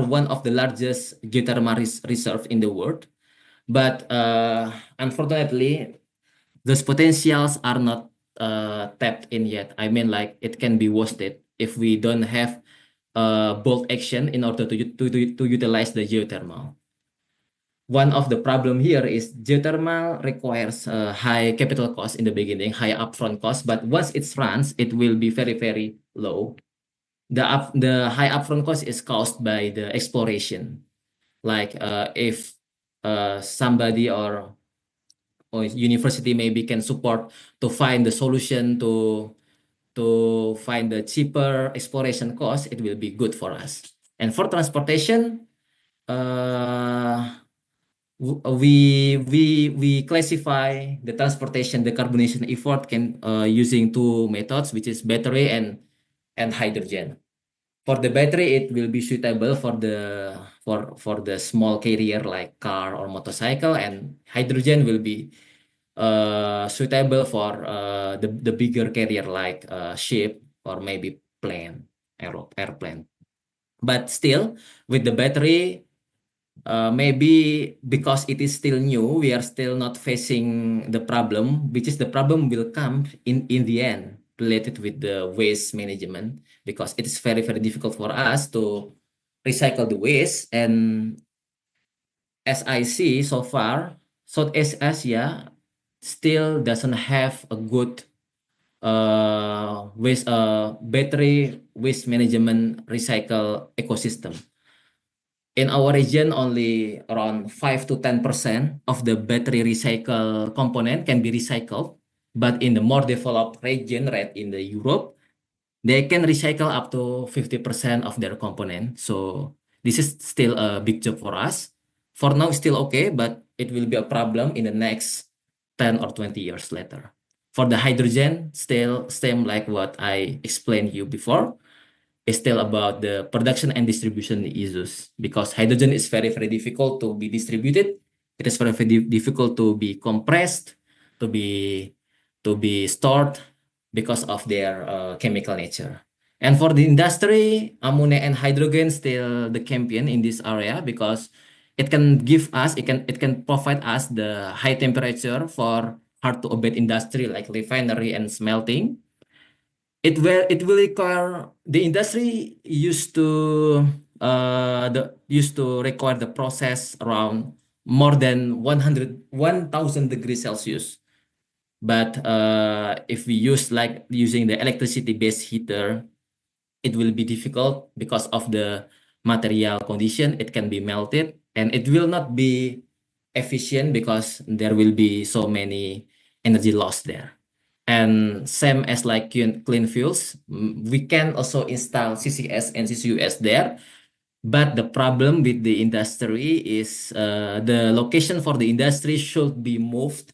Speaker 6: one of the largest geothermal reserve in the world, but unfortunately, those potentials are not tapped in yet. I mean, like, it can be wasted if we don't have bold action in order to utilize the geothermal. One of the problem here is geothermal requires high capital cost in the beginning, high upfront cost, but once it runs, it will be very low. The high upfront cost is caused by the exploration. Like if somebody or university maybe can support to find the solution to find the cheaper exploration cost, it will be good for us. And for transportation, we classify the transportation decarbonization effort can using two methods, which is battery and hydrogen. For the battery, it will be suitable for the small carrier like car or motorcycle, and hydrogen will be suitable for the bigger carrier like ship or maybe airplane. But still, with the battery, maybe because it is still new, we are still not facing the problem, which is the problem will come in the end related with the waste management, because it is very, very difficult for us to recycle the waste. And as I see so far, Southeast Asia still doesn't have a good battery waste management recycle ecosystem. In our region, only around 5 to 10% of the battery recycle component can be recycled. But in the more developed region, right, in the Europe, they can recycle up to 50% of their component. So this is still a big job for us. For now, it's still okay, but it will be a problem in the next 10 or 20 years later. For the hydrogen, still same like what I explained you before. Is still about the production and distribution issues, because hydrogen is very, very difficult to be distributed. It is very, very difficult to be compressed, to be stored because of their chemical nature. And for the industry, ammonia and hydrogen still the champion in this area, because it can provide us the high temperature for hard to abate industry like refinery and smelting. It will require the industry used to require the process around more than 1,000 degrees Celsius. But if we use like using the electricity-based heater, it will be difficult because of the material condition. It can be melted and it will not be efficient because there will be so many energy loss there. And same as like clean fuels, we can also install CCS and CCUS there. But the problem with the industry is the location for the industry should be moved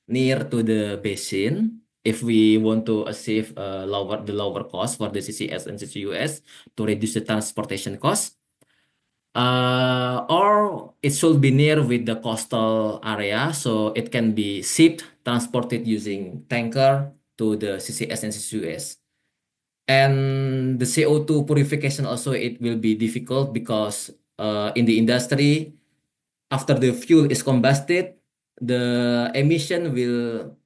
Speaker 6: near to the basin if we want to achieve the lower cost for the CCS and CCUS to reduce the transportation cost. Or it should be near with the coastal area, so it can be shipped, transported using tanker to the CCS and CCUS. And the CO2 purification also, it will be difficult because in the industry, after the fuel is combusted, the emission will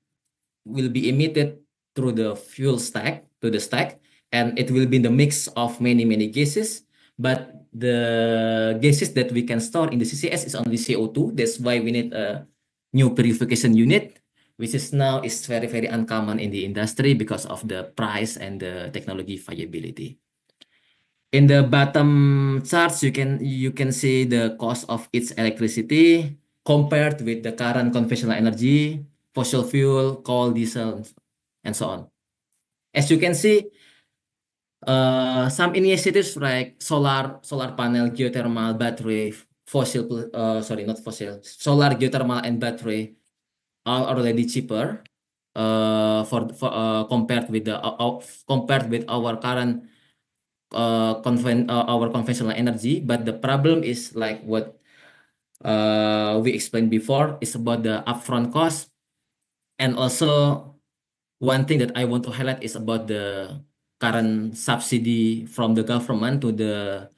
Speaker 6: be emitted through the fuel stack to the stack, and it will be the mix of many gases. But the gases that we can store in the CCS is only CO2. That's why we need a new purification unit, which is now very, very uncommon in the industry because of the price and the technology viability. In the bottom charts, you can see the cost of its electricity compared with the current conventional energy, fossil fuel, coal, diesel, and so on. As you can see, some initiatives like solar panel, geothermal, battery, solar, geothermal, and battery are already cheaper compared with our current our conventional energy. But the problem is like what we explained before, is about the upfront cost. And also one thing that I want to highlight is about the current subsidy from the government to the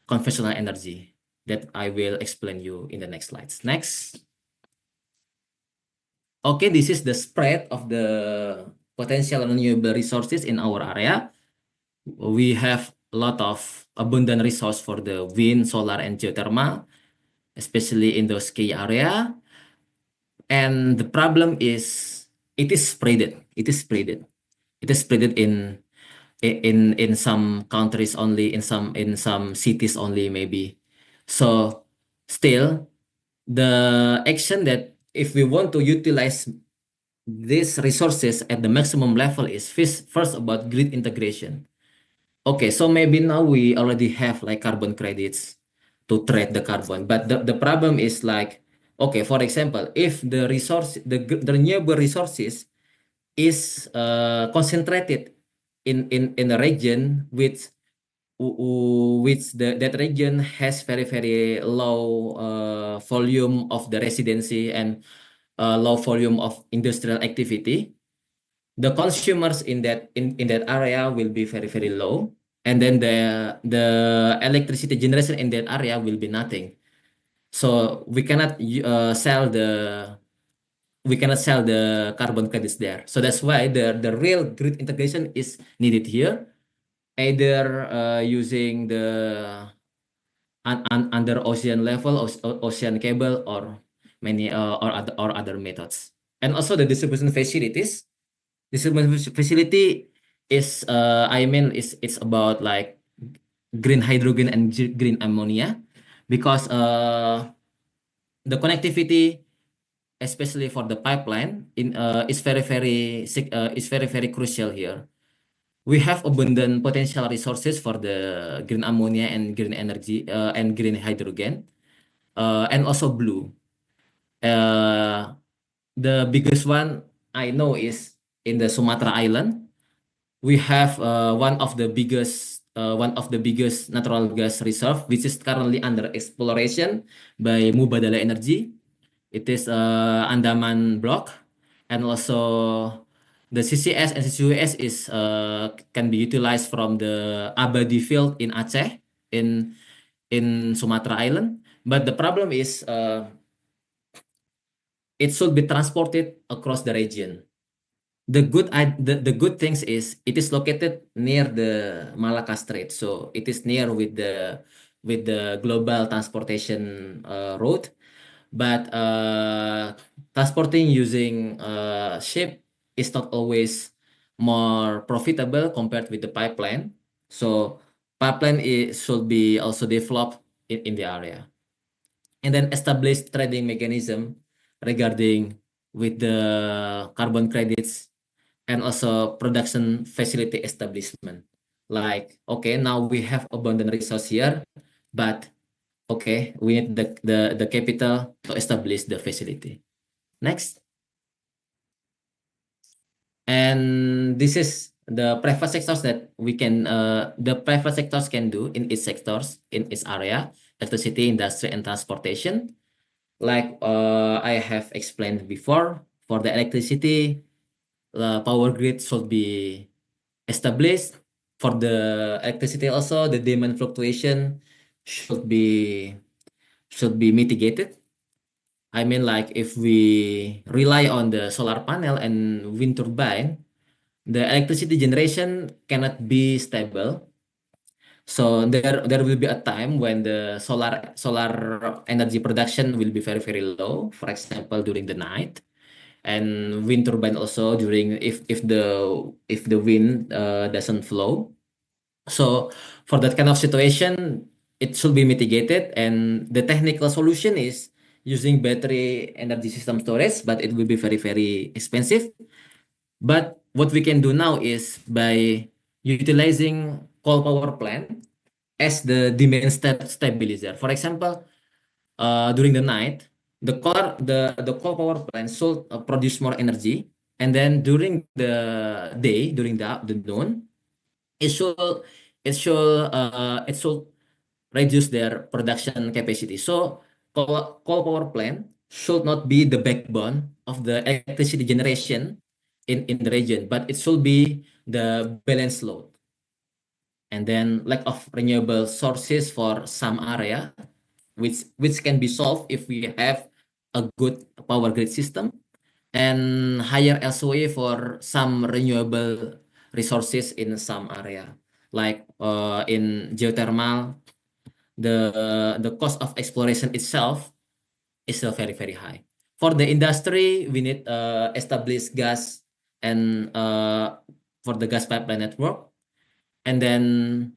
Speaker 6: conventional energy that I will explain you in the next slides. Next. Okay, this is the spread of the potential renewable resources in our area. We have a lot of abundant resource for the wind, solar, and geothermal, especially in those key area. And the problem is it is spread. It is spread in some countries only, in some cities only maybe. So still, the action that if we want to utilize these resources at the maximum level is first about grid integration. Okay, so maybe now we already have like carbon credits to trade the carbon, but the problem is like Okay, for example, if the renewable resources is concentrated in a region which that region has very low volume of the residency and low volume of industrial activity, the consumers in that area will be very low, and then the electricity generation in that area will be nothing. So we cannot sell the carbon credits there. So that's why the real grid integration is needed here, either using the under ocean level, ocean cable, or many or other methods. And also the distribution facilities. Distribution facility is it's about like green hydrogen and green ammonia, because the connectivity, especially for the pipeline, is very crucial here. We have abundant potential resources for the green ammonia and green energy and green hydrogen, and also blue. The biggest one I know is in the Sumatra Island. We have one of the biggest natural gas reserve, which is currently under exploration by Mubadala Energy. It is Andaman block, and also the CCS and CCUS can be utilized from the Abadi field in Aceh in Sumatra Island. But the problem is it should be transported across the region. The good things is it is located near the Malacca Strait, so it is near with the global transportation route. But transporting using ship is not always more profitable compared with the pipeline. So pipeline should be also developed in the area, and then establish trading mechanism regarding with the carbon credits, and also production facility establishment. Like, okay, now we have abundant resource here, but okay, we need the capital to establish the facility. Next. And this is the private sectors that the private sectors can do in its sectors, in its area, electricity, industry, and transportation. Like I have explained before, for the electricity, the power grid should be established. For the electricity also, the demand fluctuation should be mitigated. I mean, like if we rely on the solar panel and wind turbine, the electricity generation cannot be stable. So there will be a time when the solar energy production will be very low, for example, during the night, and wind turbine also during if the wind doesn't flow. So for that kind of situation, it should be mitigated, and the technical solution is using battery energy system storage, but it will be very expensive. But what we can do now is by utilizing coal power plant as the demand stabilizer. For example, during the night, the coal power plant should produce more energy, and then during the day, during the noon, it should reduce their production capacity. So coal power plant should not be the backbone of the electricity generation in the region, but it should be the balance load. And then lack of renewable sources for some area, which can be solved if we have a good power grid system, and higher LCOE for some renewable resources in some area. Like in geothermal, the cost of exploration itself is still very high. For the industry, we need established gas and for the gas pipeline network. And then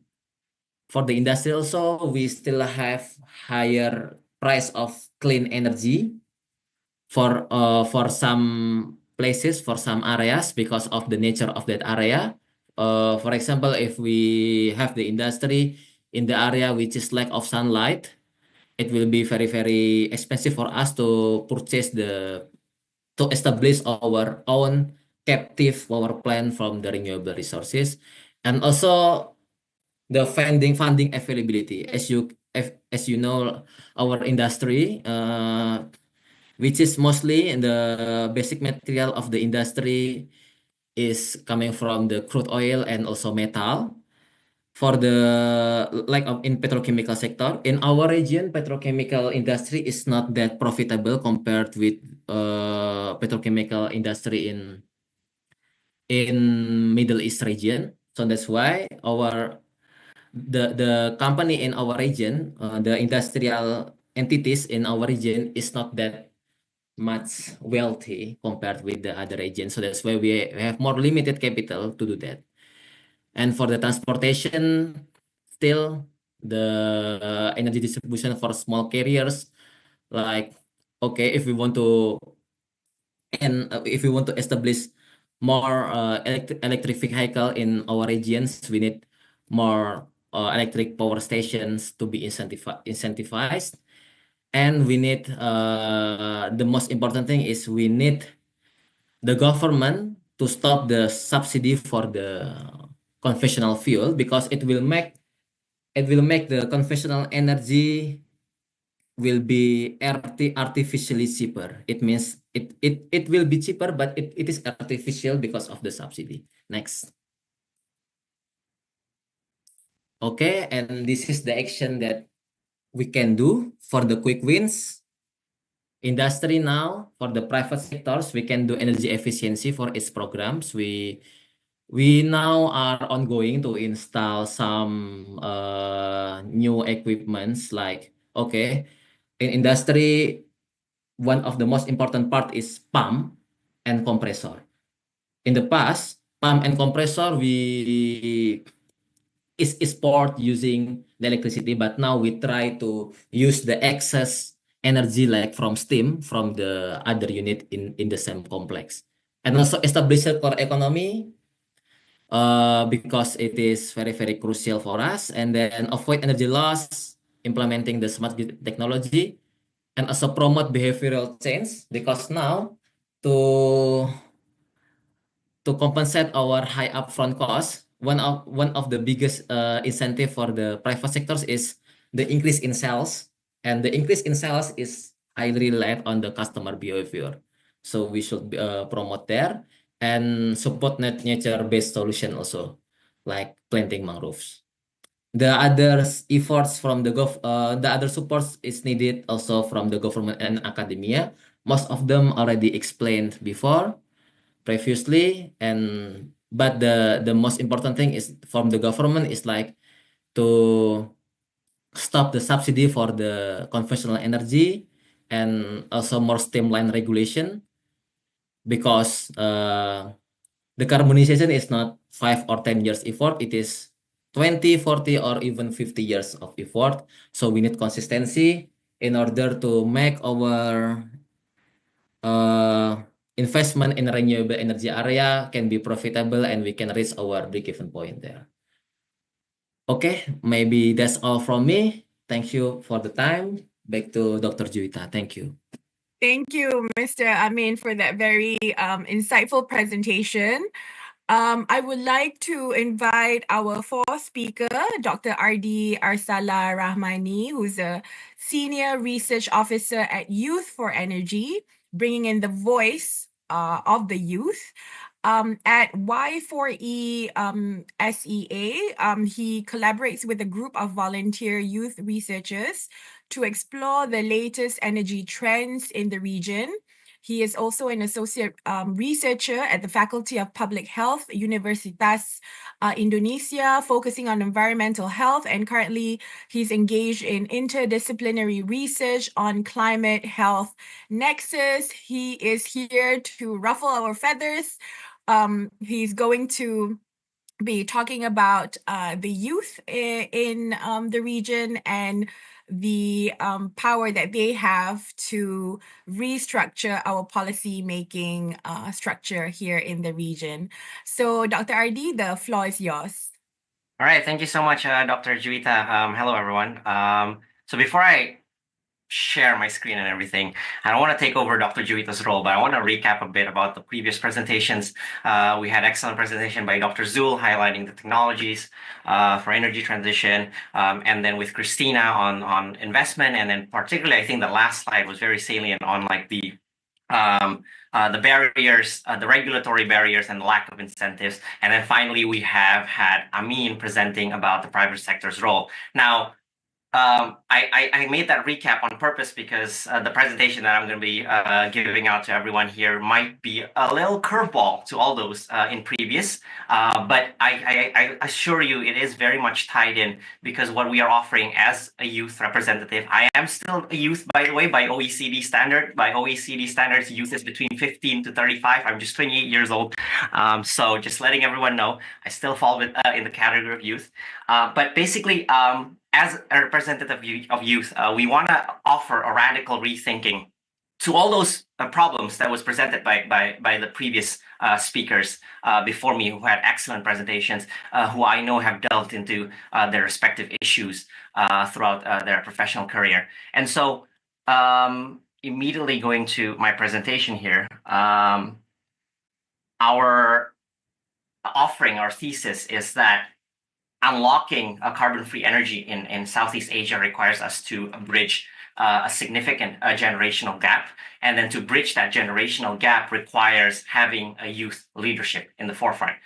Speaker 6: for the industry also, we still have higher price of clean energy for some places, for some areas, because of the nature of that area. For example, if we have the industry in the area which is lack of sunlight, it will be very, very expensive for us to establish our own captive power plant from the renewable resources, and also the funding availability. As you know, our industry, which is mostly in the basic material of the industry, is coming from the crude oil and also metal. For the in petrochemical sector in our region, petrochemical industry is not that profitable compared with petrochemical industry in Middle East region. So that's why the company in our region, the industrial entities in our region is not that much wealthy compared with the other regions. So that's why we have more limited capital to do that. And for the transportation, still the energy distribution for small carriers, like, okay, if we want to establish more electric vehicle in our regions, we need more electric power stations to be incentivized. And we need the most important thing is we need the government to stop the subsidy for the conventional fuel, because it will make the conventional energy will be artificially cheaper. It means it will be cheaper, but it is artificial because of the subsidy. Next. Okay, and this is the action that we can do for the quick wins. Industry now, for the private sectors, we can do energy efficiency for its programs. We now are ongoing to install some new equipments, like, okay, in industry, one of the most important part is pump and compressor. In the past, pump and compressor is poured using the electricity, but now we try to use the excess energy like from steam from the other unit in the same complex. And also establish a core economy, because it is very, very crucial for us. And then avoid energy loss, implementing the smart grid technology, and also promote behavioral change, because now to compensate our high upfront costs, one of the biggest incentive for the private sectors is the increase in sales, and the increase in sales is highly reliant on the customer behavior. So we should promote there and support nature-based solution also, like planting mangroves. The other efforts from the other supports is needed also from the government and academia. Most of them already explained before previously, but the most important thing is from the government is like to stop the subsidy for the conventional energy, and also more streamlined regulation, because the carbonization is not 5 or 10 years effort, it is 20, 40, or even 50 years of effort. So we need consistency in order to make our investment in renewable energy area can be profitable, and we can reach our break-even point there. Okay, maybe that's all from me. Thank you for the time. Back to Dr. Juwita. Thank you.
Speaker 5: Thank you, Mr. Amin, for that very insightful presentation. I would like to invite our fourth speaker, Dr. Ardi Arsala Rahmani, who's a Senior Research Officer at Youth for Energy, bringing in the voice of the youth. At Y4E SEA, he collaborates with a group of volunteer youth researchers to explore the latest energy trends in the region. He is also an associate researcher at the Faculty of Public Health, Universitas Indonesia, focusing on environmental health, and currently he's engaged in interdisciplinary research on climate health nexus. He is here to ruffle our feathers. He's going to be talking about the youth in the region and the power that they have to restructure our policy making structure here in the region. So Dr. Ardi, the floor is yours.
Speaker 7: All right, thank you so much, Dr. Juwita. Hello, everyone. So before I share my screen and everything. I don't want to take over Dr. Juwita's role, but I want to recap a bit about the previous presentations. We had excellent presentation by Dr. Zul highlighting the technologies for energy transition, and then with Christina on investment, and then particularly I think the last slide was very salient on like the barriers, the regulatory barriers and the lack of incentives. And then finally, we have had Amin presenting about the private sector's role. Now, I made that recap on purpose because the presentation that I'm going to be giving out to everyone here might be a little curveball to all those in previous, but I assure you it is very much tied in because what we are offering as a youth representative, I am still a youth, by the way, by OECD standard. By OECD standards, youth is between 15 to 35. I'm just 28 years old. So just letting everyone know, I still fall in the category of youth. But basically, as a representative of youth, we want to offer a radical rethinking to all those problems that was presented by the previous speakers before me, who had excellent presentations, who I know have delved into their respective issues throughout their professional career. And so immediately going to my presentation here, our offering, our thesis is that unlocking a carbon-free energy in Southeast Asia requires us to bridge a significant generational gap. And then to bridge that generational gap requires having a youth leadership in the forefront.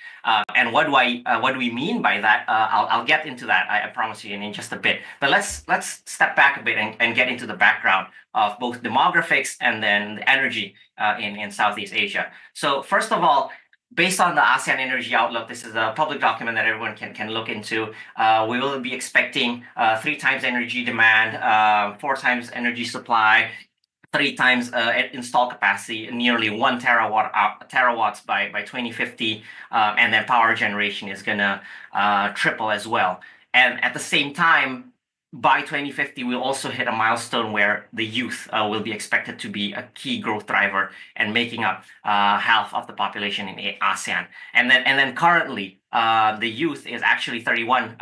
Speaker 7: And what do we mean by that? I'll get into that, I promise you, in just a bit. But let's step back a bit and get into the background of both demographics and then the energy in Southeast Asia. So first of all, based on the ASEAN Energy Outlook, this is a public document that everyone can look into. We will be expecting 3 times energy demand, 4 times energy supply, 3 times installed capacity, nearly 1 terawatts by 2050, and then power generation is going to triple as well. And at the same time, by 2050, we'll also hit a milestone where the youth will be expected to be a key growth driver and making up half of the population in ASEAN. And then currently, the youth is actually 31%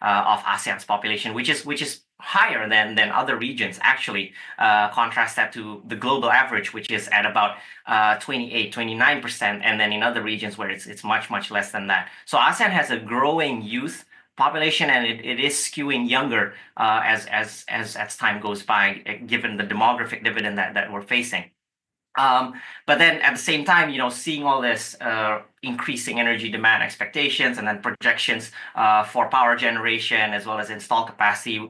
Speaker 7: of ASEAN's population, which is higher than other regions. Actually, contrast that to the global average, which is at about 29%, and then in other regions where it's much less than that. So ASEAN has a growing youth population, and it is skewing younger as time goes by, given the demographic dividend that we're facing. But then at the same time, seeing all this increasing energy demand expectations and then projections for power generation as well as installed capacity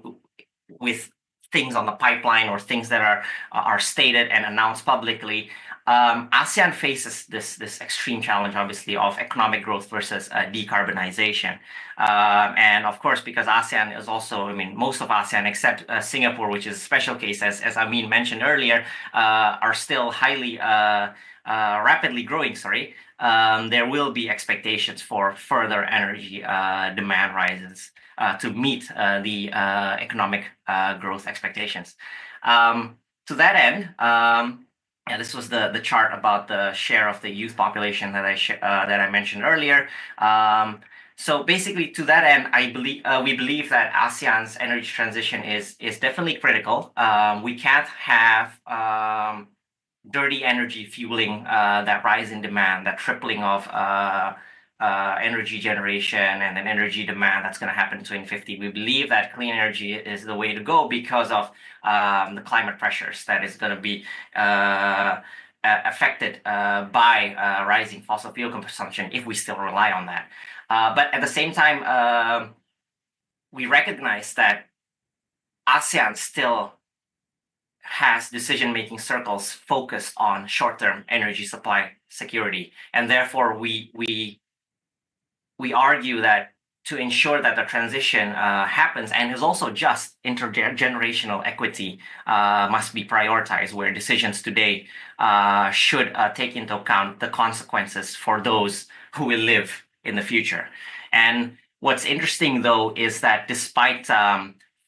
Speaker 7: with things on the pipeline or things that are stated and announced publicly, ASEAN faces this extreme challenge, obviously, of economic growth versus decarbonization. And of course, because ASEAN is also, most of ASEAN except Singapore, which is a special case, as Amin mentioned earlier, are still highly rapidly growing, there will be expectations for further energy demand rises to meet the economic growth expectations. To that end, this was the chart about the share of the youth population that I mentioned earlier. So basically, to that end, we believe that ASEAN's energy transition is definitely critical. We can't have dirty energy fueling that rise in demand, that tripling of energy generation and then energy demand that's going to happen in 2050. We believe that clean energy is the way to go because of the climate pressures that is going to be affected by rising fossil fuel consumption if we still rely on that. But at the same time, we recognize that ASEAN still has decision-making circles focused on short-term energy supply security, and therefore we argue that to ensure that the transition happens and is also just, intergenerational equity must be prioritized, where decisions today should take into account the consequences for those who will live in the future. And what's interesting, though, is that despite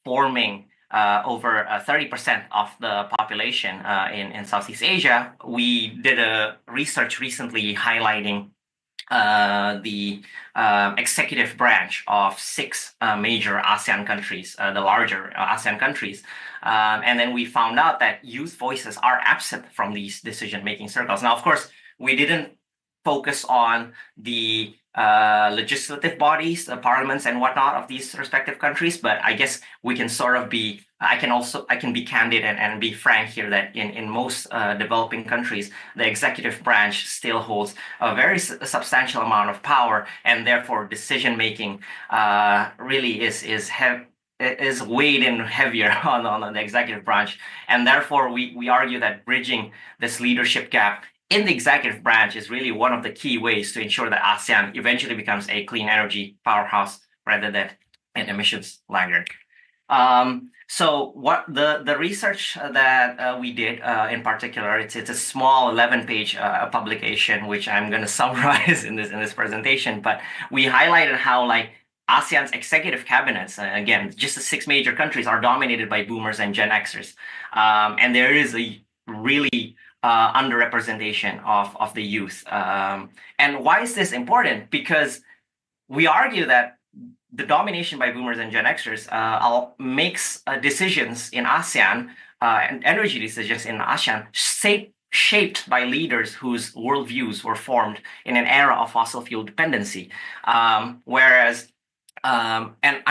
Speaker 7: forming over 30% of the population in Southeast Asia, we did a research recently highlighting the executive branch of 6 major ASEAN countries, the larger ASEAN countries. And then we found out that youth voices are absent from these decision-making circles. Now, of course, we didn't focus on the legislative bodies, the parliaments and whatnot of these respective countries, but I guess we can sort of be, I can be candid and be frank here that in most developing countries, the executive branch still holds a very substantial amount of power, and therefore decision-making really is weighed in heavier on the executive branch. And therefore, we argue that bridging this leadership gap in the executive branch is really one of the key ways to ensure that ASEAN eventually becomes a clean energy powerhouse rather than an emissions laggard. So what the research that we did in particular, it's a small 11-page publication, which I'm going to summarize in this presentation. But we highlighted how ASEAN's executive cabinets, again, just the 6 major countries, are dominated by boomers and Gen Xers, and there is a really underrepresentation of the youth. And why is this important? Because we argue that the domination by boomers and Gen Xers makes decisions in ASEAN and energy decisions in ASEAN shaped by leaders whose worldviews were formed in an era of fossil fuel dependency. Whereas, and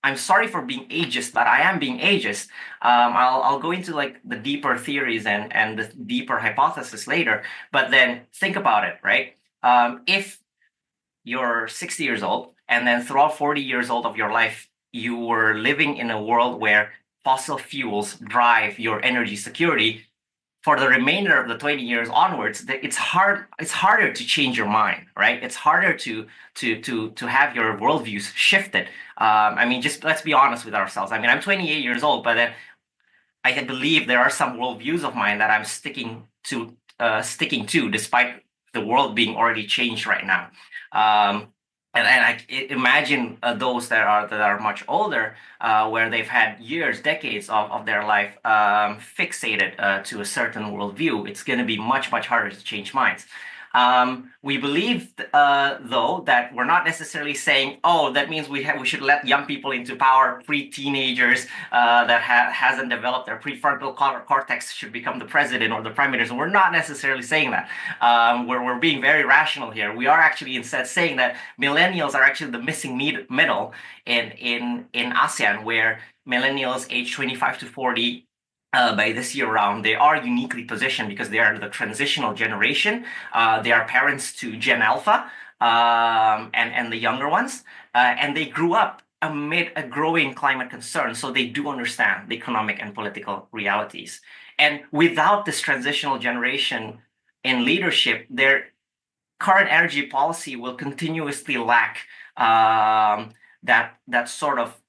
Speaker 7: I'm sorry for being ageist, but I am being ageist. I'll go into the deeper theories and the deeper hypothesis later, but then think about it, right? If you're 60 years old and then throughout 40 years old of your life, you were living in a world where fossil fuels drive your energy security, for the remainder of the 20 years onwards, it's harder to change your mind, right? It's harder to have your worldviews shifted. I mean, just let's be honest with ourselves. I mean, I'm 28 years old, but then I believe there are some worldviews of mine that I'm sticking to, despite the world being already changed right now. And I imagine those that are much older, where they've had years, decades of their life fixated to a certain worldview. It's going to be much harder to change minds. We believe, though, that we're not necessarily saying, oh, that means we should let young people into power, pre-teenagers that hasn't developed their prefrontal cortex should become the president or the prime minister. We're not necessarily saying that. We're being very rational here. We are actually instead saying that millennials are actually the missing middle in ASEAN, where millennials aged 25 to 40 by this year round, they are uniquely positioned because they are the transitional generation. They are parents to Gen Alpha and the younger ones, and they grew up amid a growing climate concern, so they do understand the economic and political realities. And without this transitional generation in leadership, their current energy policy will continuously lack that sort of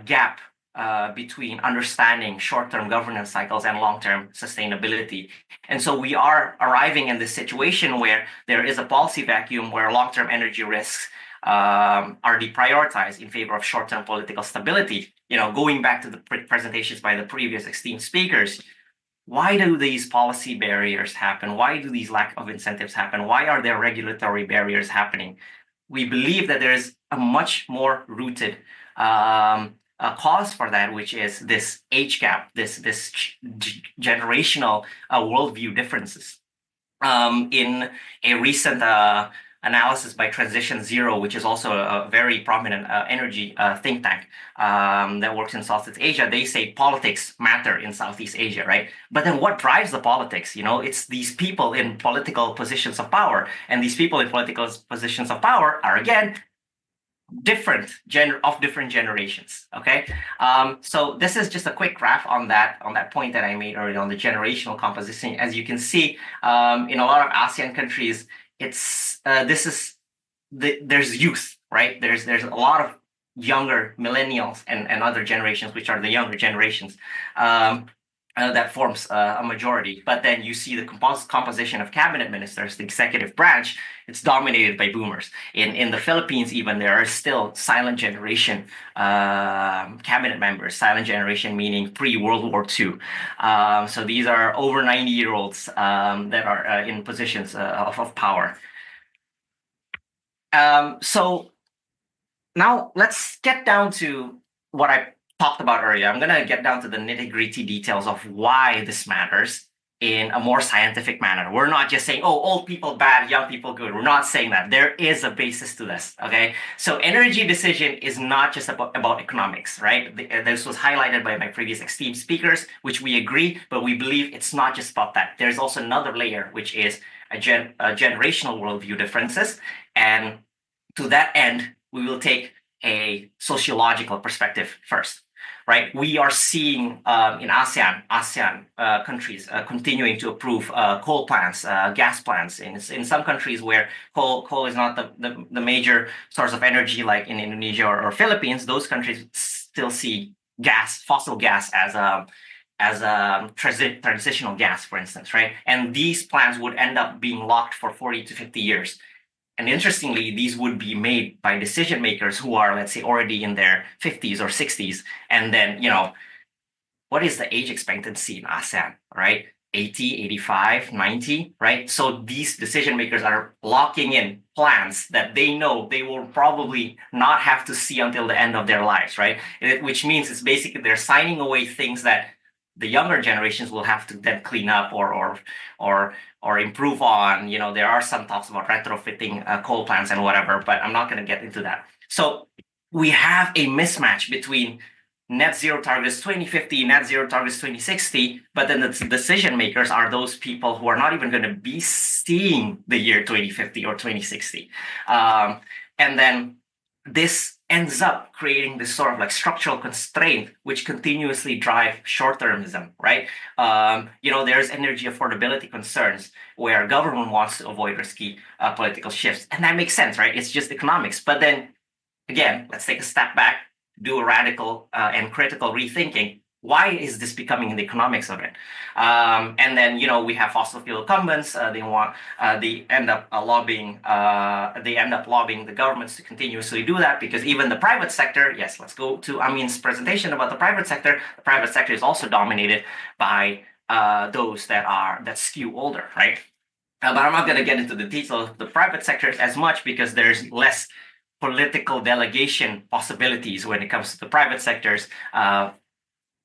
Speaker 7: gap between understanding short-term governance cycles and long-term sustainability. And so we are arriving in this situation where there is a policy vacuum where long-term energy risks are deprioritized in favor of short-term political stability. You know, going back to the presentations by the previous esteemed speakers, why do these policy barriers happen? Why do these lack of incentives happen? Why are there regulatory barriers happening? We believe that there is a much more rooted cause for that, which is this age gap, this generational worldview differences. In a recent analysis by Transition Zero, which is also a very prominent energy think tank that works in Southeast Asia, they say politics matter in Southeast Asia, right? But then what drives the politics? You know, it's these people in political positions of power, and these people in political positions of power are, again, different generations. Okay, so this is just a quick graph on that point that I made earlier on the generational composition. As you can see, in a lot of ASEAN countries, there's youth, right? There's a lot of younger millennials and other generations, which are the younger generations. That forms a majority. But then you see the composition of cabinet ministers, the executive branch, it's dominated by boomers. In the Philippines, even, there are still silent generation cabinet members, silent generation meaning pre-World War II. So these are over 90-year-olds that are in positions of power. So now let's get down to what I talked about earlier. I'm going to get down to the nitty-gritty details of why this matters in a more scientific manner. We're not just saying, oh, old people bad, young people good. We're not saying that. There is a basis to this, okay? So energy decision is not just about economics, right? This was highlighted by my previous esteemed speakers, which we agree, but we believe it's not just about that. There's also another layer, which is a generational worldview differences. And to that end, we will take a sociological perspective first, right? We are seeing in ASEAN countries continuing to approve coal plants, gas plants. In some countries where coal is not the major source of energy, like in Indonesia or Philippines, those countries still see fossil gas as a transitional gas, for instance, right? And these plants would end up being locked for 40 to 50 years. And interestingly, these would be made by decision makers who are, let's say, already in their 50s or 60s. And then, what is the age expectancy in ASEAN, right? 80, 85, 90, right? So these decision makers are locking in plans that they know they will probably not have to see until the end of their lives, right? Which means it's basically they're signing away things that the younger generations will have to then clean up or improve on. There are some talks about retrofitting coal plants and whatever, but I'm not going to get into that. So we have a mismatch between net zero targets 2050, net zero targets 2060, but then the decision makers are those people who are not even going to be seeing the year 2050 or 2060. And then this ends up creating this sort of like structural constraint, which continuously drive short-termism, right? There's energy affordability concerns where government wants to avoid risky political shifts. And that makes sense, right? It's just economics. But then again, let's take a step back, do a radical and critical rethinking. Why is this becoming the economics of it? And then, we have fossil fuel incumbents. They end up lobbying the governments to continuously do that, because even the private sector, yes, let's go to Amin's presentation about the private sector. The private sector is also dominated by those that skew older, right? But I'm not going to get into the details of the private sector as much, because there's less political delegation possibilities when it comes to the private sectors.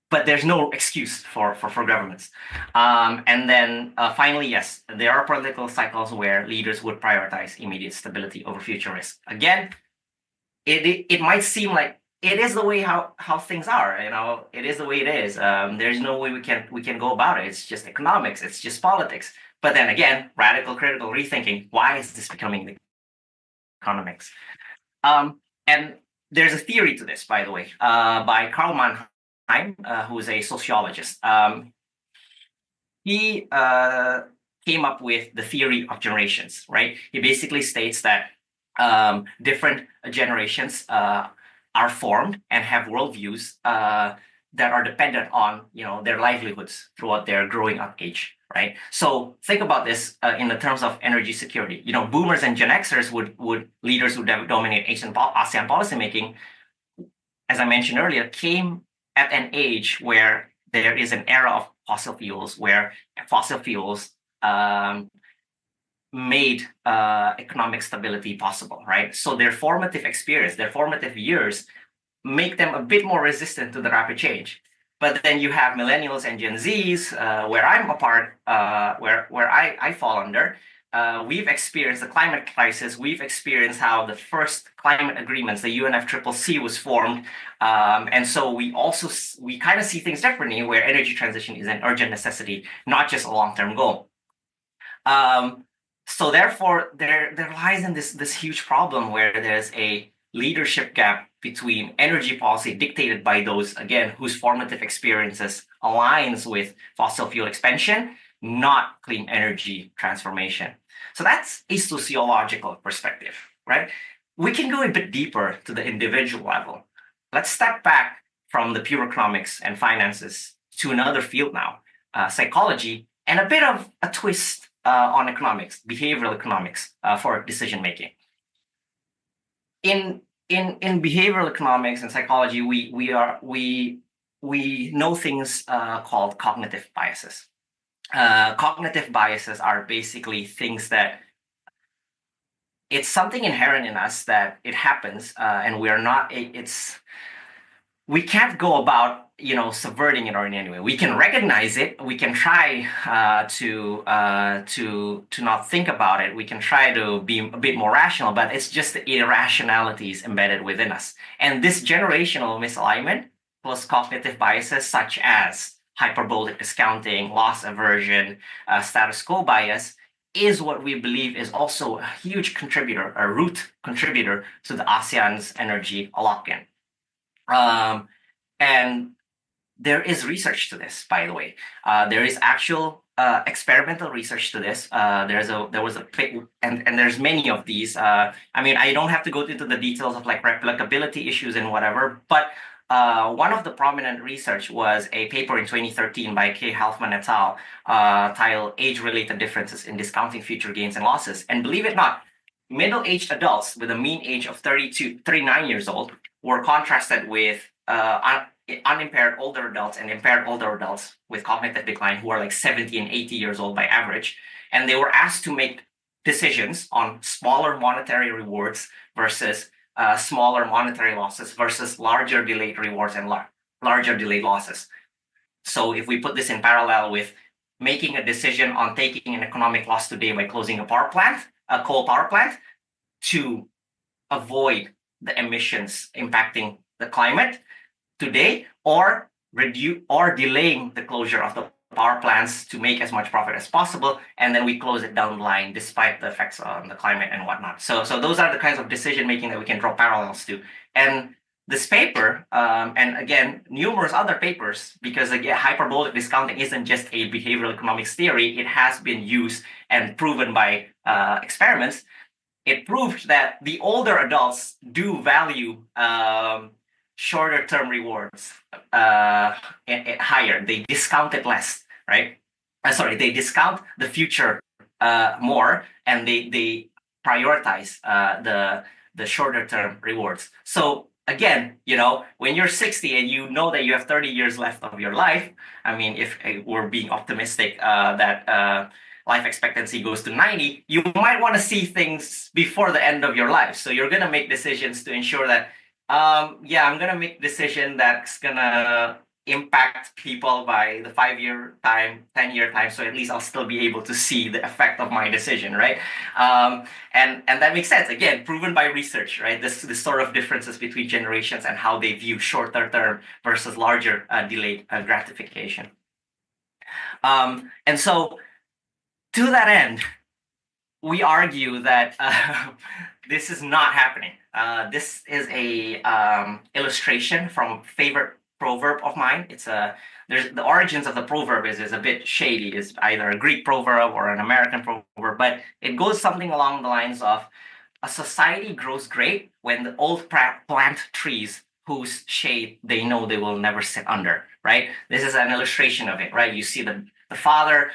Speaker 7: But there's no excuse for governments. And then finally, yes, there are political cycles where leaders would prioritize immediate stability over future risk. Again, it might seem like it is the way how things are. It is the way it is. There's no way we can go about it. It's just economics. It's just politics. But then again, radical critical rethinking. Why is this becoming the economics? And there's a theory to this, by the way, by Karl Mannheim, who is a sociologist. He came up with the theory of generations, right? He basically states that different generations are formed and have worldviews that are dependent on their livelihoods throughout their growing up age, right? So think about this in the terms of energy security. Boomers and Gen Xers leaders who dominate ASEAN policymaking, as I mentioned earlier, came at an age where there is an era of fossil fuels, where fossil fuels made economic stability possible, right? So their formative experience, their formative years make them a bit more resistant to the rapid change. But then you have millennials and Gen Zs, where I'm a part, where I fall under. We've experienced the climate crisis. We've experienced how the first climate agreements, the UNFCCC, was formed. And so we kind of see things differently, where energy transition is an urgent necessity, not just a long-term goal. So therefore, there lies in this huge problem where there's a leadership gap between energy policy dictated by those, again, whose formative experiences aligns with fossil fuel expansion, not clean energy transformation. So that's a sociological perspective, right? We can go a bit deeper to the individual level. Let's step back from the pure economics and finances to another field now, psychology, and a bit of a twist on economics, behavioral economics for decision making. In behavioral economics and psychology, we know things called cognitive biases. Cognitive biases are basically things that it's something inherent in us that it happens, and we are not. We can't go about subverting it or in any way. We can recognize it. We can try to not think about it. We can try to be a bit more rational, but it's just the irrationalities embedded within us. And this generational misalignment plus cognitive biases such as hyperbolic discounting, loss aversion, status quo bias is what we believe is also a huge contributor, a root contributor to the ASEAN's energy lock-in. And there is research to this, by the way. There is actual experimental research to this. And there's many of these. I mean, I don't have to go into the details of like replicability issues and whatever, but one of the prominent research was a paper in 2013 by K. Halfman et al. Titled Age-Related Differences in Discounting Future Gains and Losses. And believe it or not, middle-aged adults with a mean age of 39 years old were contrasted with unimpaired older adults and impaired older adults with cognitive decline who are like 70 and 80 years old by average. And they were asked to make decisions on smaller monetary rewards versus smaller monetary losses versus larger delayed rewards and larger delayed losses. So if we put this in parallel with making a decision on taking an economic loss today by closing a coal power plant to avoid the emissions impacting the climate today, or delaying the closure of the power plants to make as much profit as possible, and then we close it down the line despite the effects on the climate and whatnot. So those are the kinds of decision making that we can draw parallels to. And this paper, and again, numerous other papers, because again, hyperbolic discounting isn't just a behavioral economics theory, it has been used and proven by experiments. It proved that the older adults do value shorter term rewards higher. They discount it less, right? They discount the future more, and they prioritize the shorter term rewards. So again, when you're 60 and you know that you have 30 years left of your life, I mean, if we're being optimistic that life expectancy goes to 90, you might want to see things before the end of your life. So you're going to make decisions to ensure that I'm going to make a decision that's going to impact people by the 5-year time, 10-year time. So at least I'll still be able to see the effect of my decision, right? And that makes sense. Again, proven by research, right? This sort of differences between generations and how they view shorter term versus larger delayed gratification. And so to that end, we argue that this is not happening. This is a illustration from a favorite proverb of mine. There's the origins of the proverb is a bit shady. It's either a Greek proverb or an American proverb, but it goes something along the lines of a society grows great when the old plant trees whose shade they know they will never sit under, right? This is an illustration of it, right? You see the father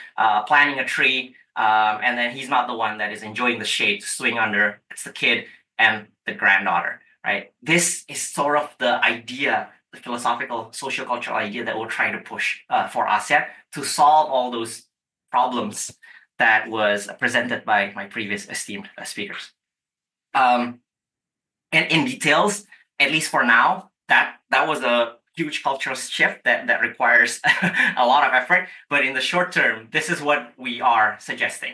Speaker 7: planting a tree, and then he's not the one that is enjoying the shade to swing under. It's the kid and the granddaughter, right? This is sort of the idea, the philosophical, sociocultural idea that we're trying to push for ASEAN to solve all those problems that was presented by my previous esteemed speakers. And in details, at least for now, that was a huge cultural shift that requires a lot of effort. But in the short term, this is what we are suggesting.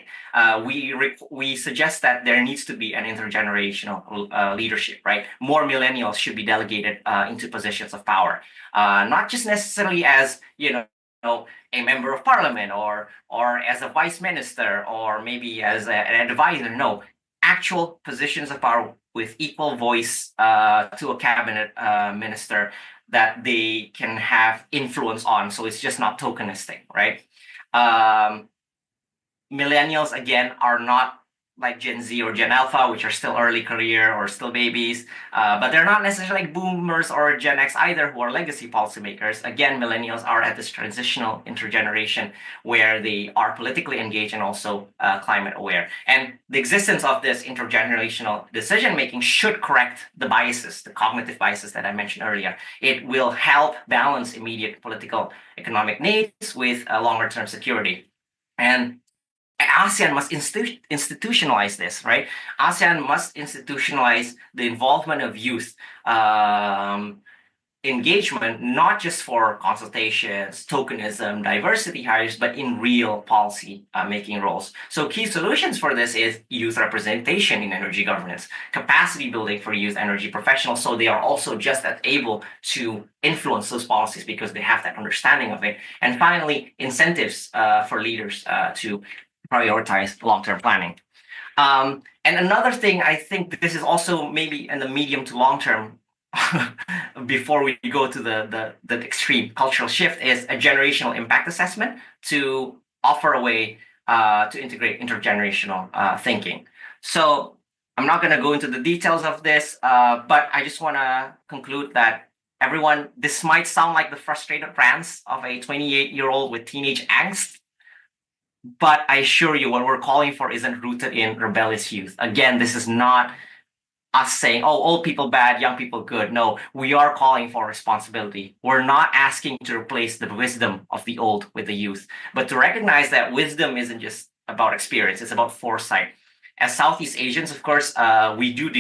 Speaker 7: We suggest that there needs to be an intergenerational leadership, right? More millennials should be delegated into positions of power, not just necessarily as a member of parliament or as a vice minister or maybe as an advisor. No, actual positions of power with equal voice to a cabinet minister that they can have influence on. So it's just not tokenistic, right? Millennials, again, are not like Gen Z or Gen Alpha, which are still early career or still babies, but they're not necessarily like boomers or Gen X either, who are legacy policymakers. Again, millennials are at this transitional intergeneration where they are politically engaged and also climate aware. And the existence of this intergenerational decision-making should correct the biases, the cognitive biases that I mentioned earlier. It will help balance immediate political economic needs with longer-term security. And ASEAN must institutionalize this, right? ASEAN must institutionalize the involvement of youth engagement, not just for consultations, tokenism, diversity hires, but in real policy making roles. So key solutions for this is youth representation in energy governance, capacity building for youth energy professionals, so they are also just as able to influence those policies because they have that understanding of it. And finally, incentives for leaders to prioritize long-term planning. And another thing, I think this is also maybe in the medium to long term, before we go to the extreme cultural shift, is a generational impact assessment to offer a way to integrate intergenerational thinking. So I'm not going to go into the details of this, but I just want to conclude that everyone, this might sound like the frustrated rants of a 28-year-old with teenage angst, but I assure you, what we're calling for isn't rooted in rebellious youth. Again, this is not us saying, oh, old people bad, young people good. No, we are calling for responsibility. We're not asking to replace the wisdom of the old with the youth, but to recognize that wisdom isn't just about experience, it's about foresight. As Southeast Asians, of course, we do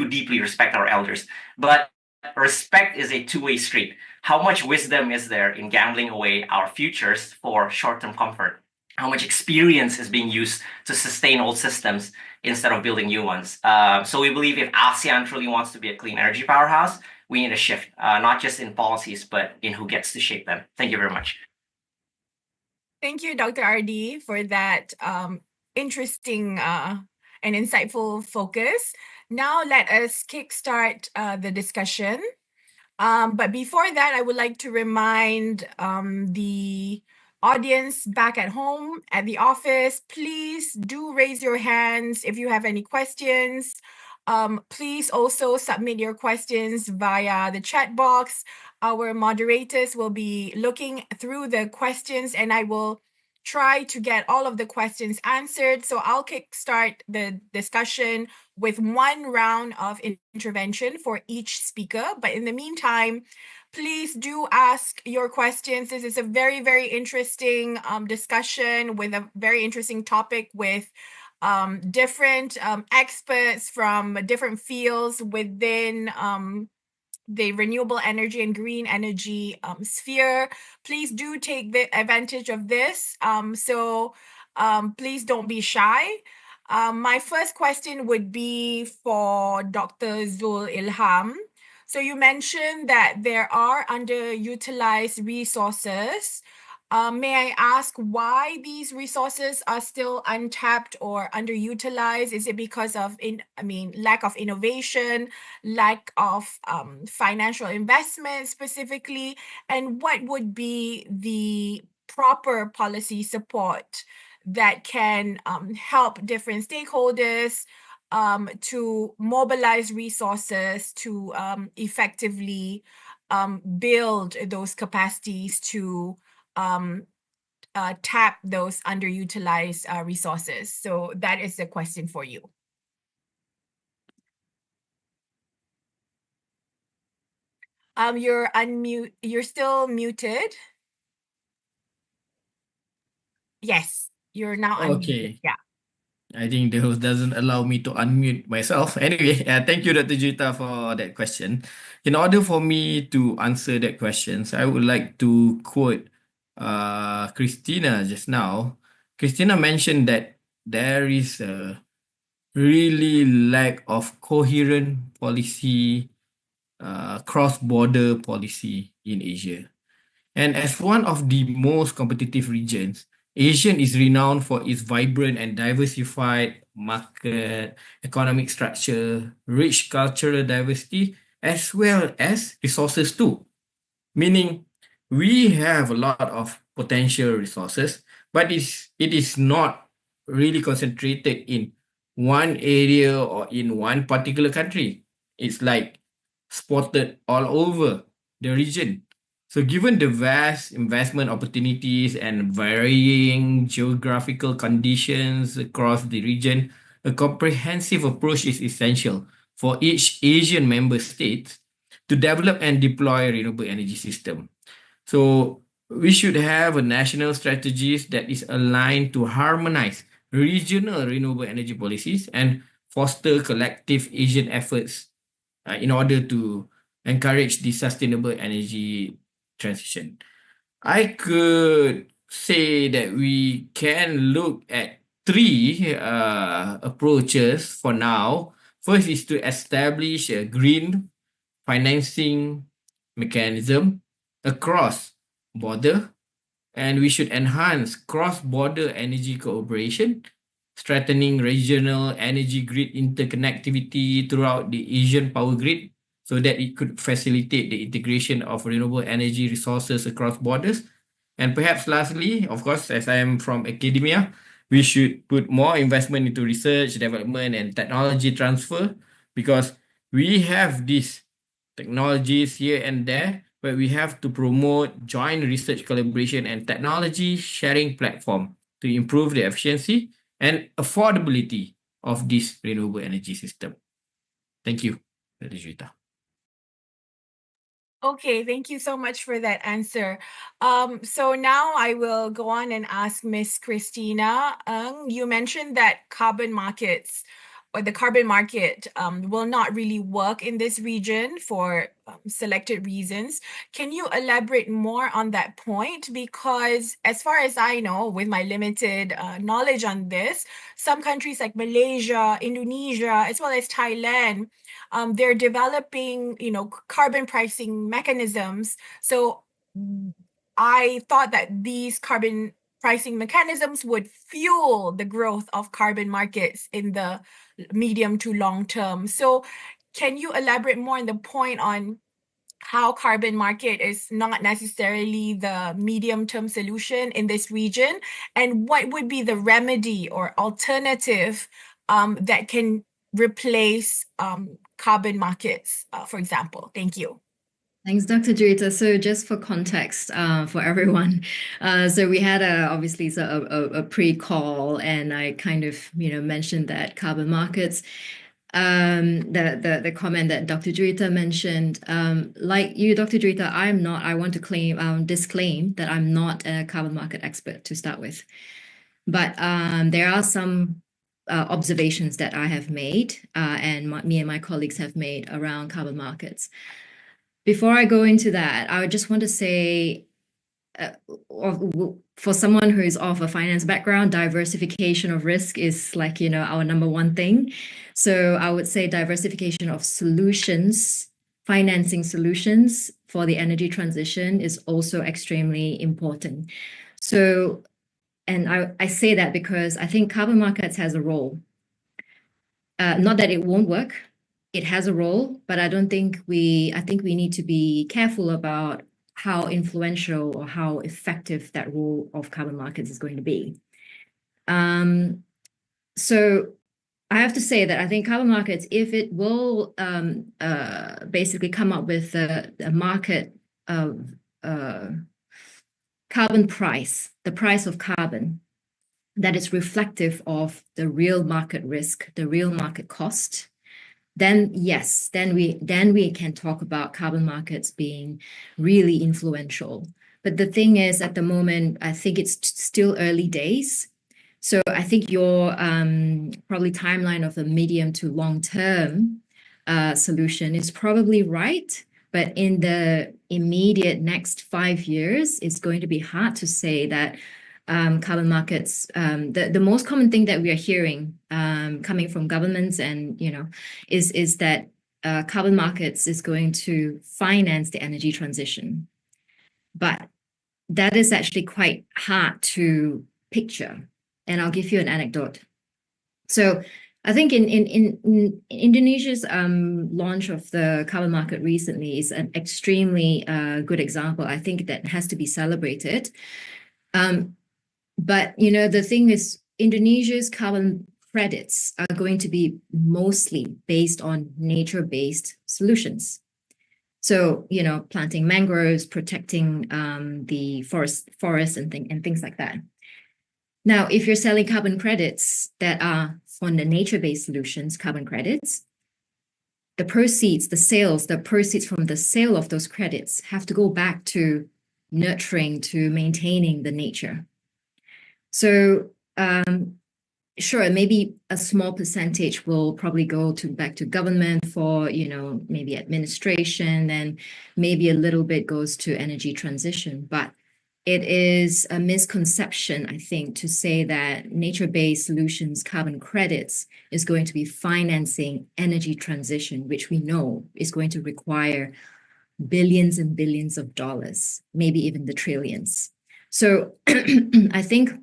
Speaker 7: deeply respect our elders, but respect is a two-way street. How much wisdom is there in gambling away our futures for short-term comfort? How much experience is being used to sustain old systems instead of building new ones? So we believe if ASEAN truly wants to be a clean energy powerhouse, we need a shift, not just in policies, but in who gets to shape them. Thank you very much.
Speaker 5: Thank you, Dr. RD, for that interesting and insightful focus. Now let us kickstart the discussion. But before that, I would like to remind the audience back at home, at the office, please do raise your hands if you have any questions. Please also submit your questions via the chat box. Our moderators will be looking through the questions and I will try to get all of the questions answered. So I'll kickstart the discussion with one round of intervention for each speaker. But in the meantime, please do ask your questions. This is a very, very interesting discussion with a very interesting topic with different experts from different fields within the renewable energy and green energy sphere. Please do take the advantage of this. Please don't be shy. My first question would be for Dr. Zul Ilham. So you mentioned that there are underutilized resources. May I ask why these resources are still untapped or underutilized? Is it because of, lack of innovation, lack of financial investment specifically? And what would be the proper policy support that can help different stakeholders to mobilize resources to effectively build those capacities to tap those underutilized resources? So that is the question for you. You're still muted. Yes, you're now unmuted.
Speaker 3: Okay.
Speaker 5: Yeah.
Speaker 3: I think the host doesn't allow me to unmute myself. Anyway, thank you, Dr. Juita, for that question. In order for me to answer that question, I would like to quote Christina just now. Christina mentioned that there is a really lack of coherent policy, cross-border policy in Asia. And as one of the most competitive regions, Asia is renowned for its vibrant and diversified market, economic structure, rich cultural diversity, as well as resources too. Meaning, we have a lot of potential resources, but it is not really concentrated in one area or in one particular country. It's like spotted all over the region. So given the vast investment opportunities and varying geographical conditions across the region, a comprehensive approach is essential for each Asian member state to develop and deploy a renewable energy system. So we should have a national strategies that is aligned to harmonize regional renewable energy policies and foster collective Asian efforts in order to encourage the sustainable energy transition. I could say that we can look at three approaches for now. First is to establish a green financing mechanism across border, and we should enhance cross-border energy cooperation, strengthening regional energy grid interconnectivity throughout the Asian power grid so that it could facilitate the integration of renewable energy resources across borders. And perhaps lastly, of course, as I am from academia, we should put more investment into research, development, and technology transfer, because we have these technologies here and there, but we have to promote joint research collaboration and technology sharing platform to improve the efficiency and affordability of this renewable energy system. Thank you, Dr. Juwita.
Speaker 5: Okay, thank you so much for that answer. So now I will go on and ask Miss Christina. You mentioned that carbon markets or the carbon market will not really work in this region for selected reasons. Can you elaborate more on that point? Because as far as I know, with my limited knowledge on this, some countries like Malaysia, Indonesia, as well as Thailand, they're developing, carbon pricing mechanisms. So I thought that these carbon pricing mechanisms would fuel the growth of carbon markets in the medium to long term. So can you elaborate more on the point on how carbon market is not necessarily the medium term solution in this region, and what would be the remedy or alternative that can replace carbon markets, for example? Thank you.
Speaker 2: Thanks, Dr. Juwita. So just for context for everyone, so we had obviously a pre-call, and I kind of mentioned that carbon markets, the comment that Dr. Juwita mentioned, like you, Dr. Juwita, I want to disclaim that I'm not a carbon market expert to start with, but there are some observations that I have made and me and my colleagues have made around carbon markets. Before I go into that, I just want to say, for someone who is of a finance background, diversification of risk is like, our number one thing. So I would say diversification of solutions, financing solutions for the energy transition is also extremely important. So, and I say that because I think carbon markets has a role. Not that it won't work. It has a role, but I think we need to be careful about how influential or how effective that role of carbon markets is going to be. So I have to say that I think carbon markets, if it will basically come up with a market of carbon price, the price of carbon that is reflective of the real market risk, the real market cost, then yes, then we can talk about carbon markets being really influential. But the thing is, at the moment, I think it's still early days. So I think your probably timeline of the medium to long term solution is probably right. But in the immediate next 5 years, it's going to be hard to say that carbon markets, the most common thing that we are hearing coming from governments and, is that carbon markets is going to finance the energy transition. But that is actually quite hard to picture. And I'll give you an anecdote. So I think in Indonesia's launch of the carbon market recently is an extremely good example. I think that has to be celebrated. But, the thing is, Indonesia's carbon credits are going to be mostly based on nature-based solutions. So, planting mangroves, protecting the forests and things like that. Now, if you're selling carbon credits that are on the nature-based solutions, carbon credits, the proceeds from the sale of those credits have to go back to nurturing to maintaining the nature. So sure, maybe a small percentage will probably go back to government for, maybe administration, and maybe a little bit goes to energy transition. But it is a misconception, I think, to say that nature-based solutions, carbon credits, is going to be financing energy transition, which we know is going to require billions and billions of dollars, maybe even the trillions. So I think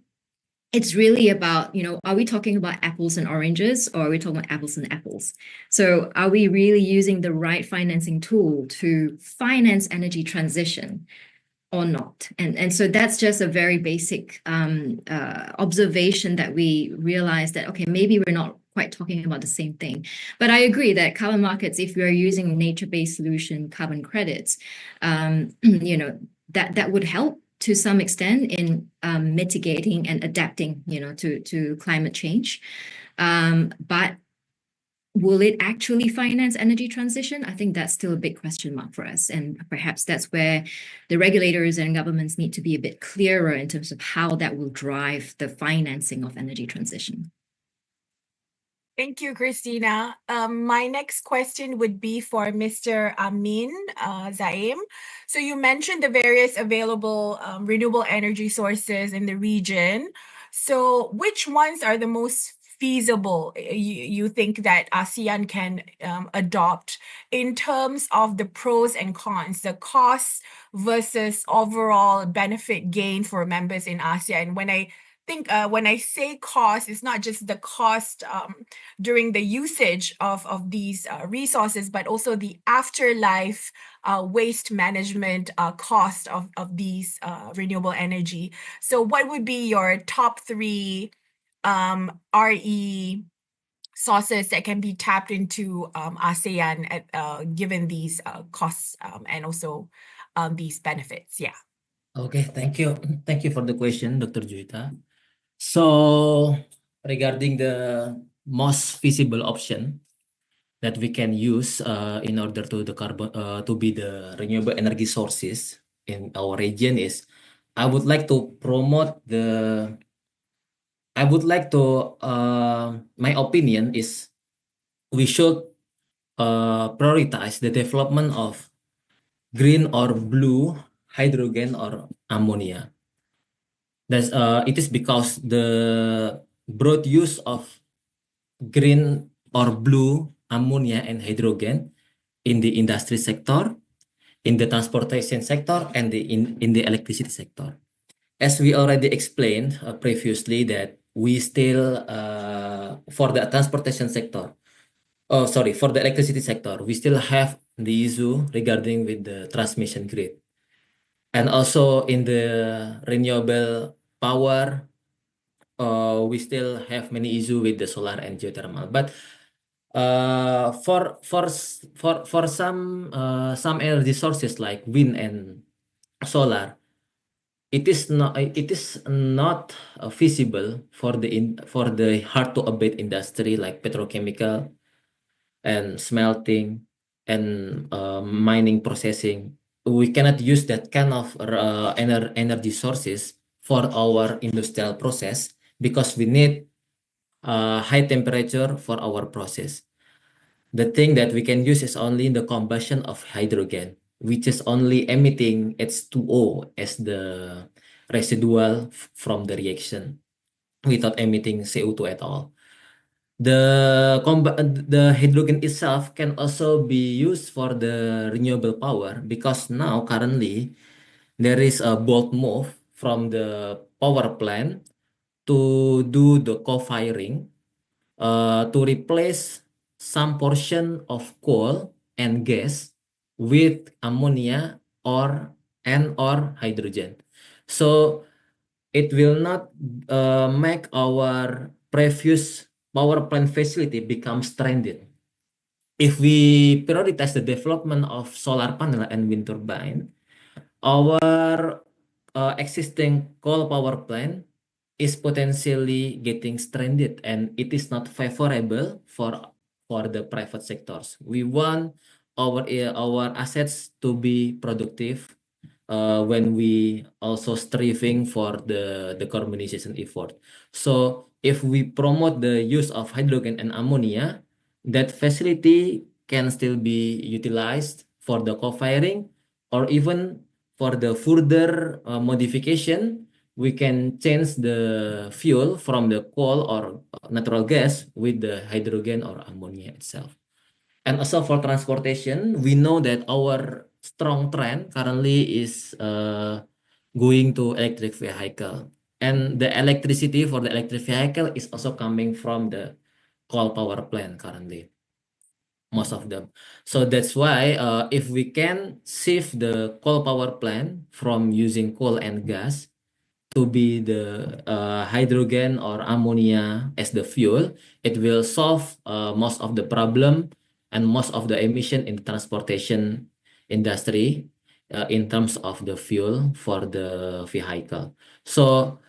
Speaker 2: it's really about, are we talking about apples and oranges, or are we talking about apples and apples? So are we really using the right financing tool to finance energy transition or not? And so that's just a very basic observation that we realize that, okay, maybe we're not quite talking about the same thing. But I agree that carbon markets, if we are using nature-based solution carbon credits, that would help to some extent in mitigating and adapting, to climate change. But will it actually finance energy transition? I think that's still a big question mark for us. And perhaps that's where the regulators and governments need to be a bit clearer in terms of how that will drive the financing of energy transition.
Speaker 5: Thank you, Christina. My next question would be for Mr. Amin Zaim. So you mentioned the various available renewable energy sources in the region. So which ones are the most feasible you think that ASEAN can adopt in terms of the pros and cons, the costs versus overall benefit gain for members in ASEAN? When I say cost, it's not just the cost during the usage of these resources, but also the afterlife waste management cost of these renewable energy. So what would be your top 3 RE sources that can be tapped into ASEAN given these costs and also these benefits? Yeah.
Speaker 6: Okay, thank you. Thank you for the question, Dr. Juwita. So regarding the most feasible option that we can use in order to be the renewable energy sources in our region is, I would like to my opinion is we should prioritize the development of green or blue hydrogen or ammonia. It is because the broad use of green or blue ammonia and hydrogen in the industry sector, in the transportation sector, and in the electricity sector. As we already explained previously, that we still for the transportation sector, for the electricity sector, we still have the issue regarding with the transmission grid, and also in the renewable power, we still have many issues with the solar and geothermal. But for some energy sources like wind and solar, it is not feasible for the hard to abate industry like petrochemical and smelting and mining processing. We cannot use that kind of energy sources for our industrial process because we need high temperature for our process. The thing that we can use is only the combustion of hydrogen, which is only emitting H2O as the residual from the reaction without emitting CO2 at all. The hydrogen itself can also be used for the renewable power because now currently there is a bold move from the power plant to do the co-firing to replace some portion of coal and gas with ammonia or hydrogen. So it will not make our previous power plant facility become stranded. If we prioritize the development of solar panel and wind turbine, our existing coal power plant is potentially getting stranded, and it is not favorable for the private sectors. We want our assets to be productive when we also striving for the decarbonization effort. So if we promote the use of hydrogen and ammonia, that facility can still be utilized for the co-firing, or even for the further modification, we can change the fuel from the coal or natural gas with the hydrogen or ammonia itself. And also for transportation, we know that our strong trend currently is going to electric vehicle. And the electricity for the electric vehicle is also coming from the coal power plant currently, most of them. So that's why if we can shift the coal power plant from using coal and gas to be the hydrogen or ammonia as the fuel, it will solve most of the problem and most of the emission in transportation industry in terms of the fuel for the vehicle. So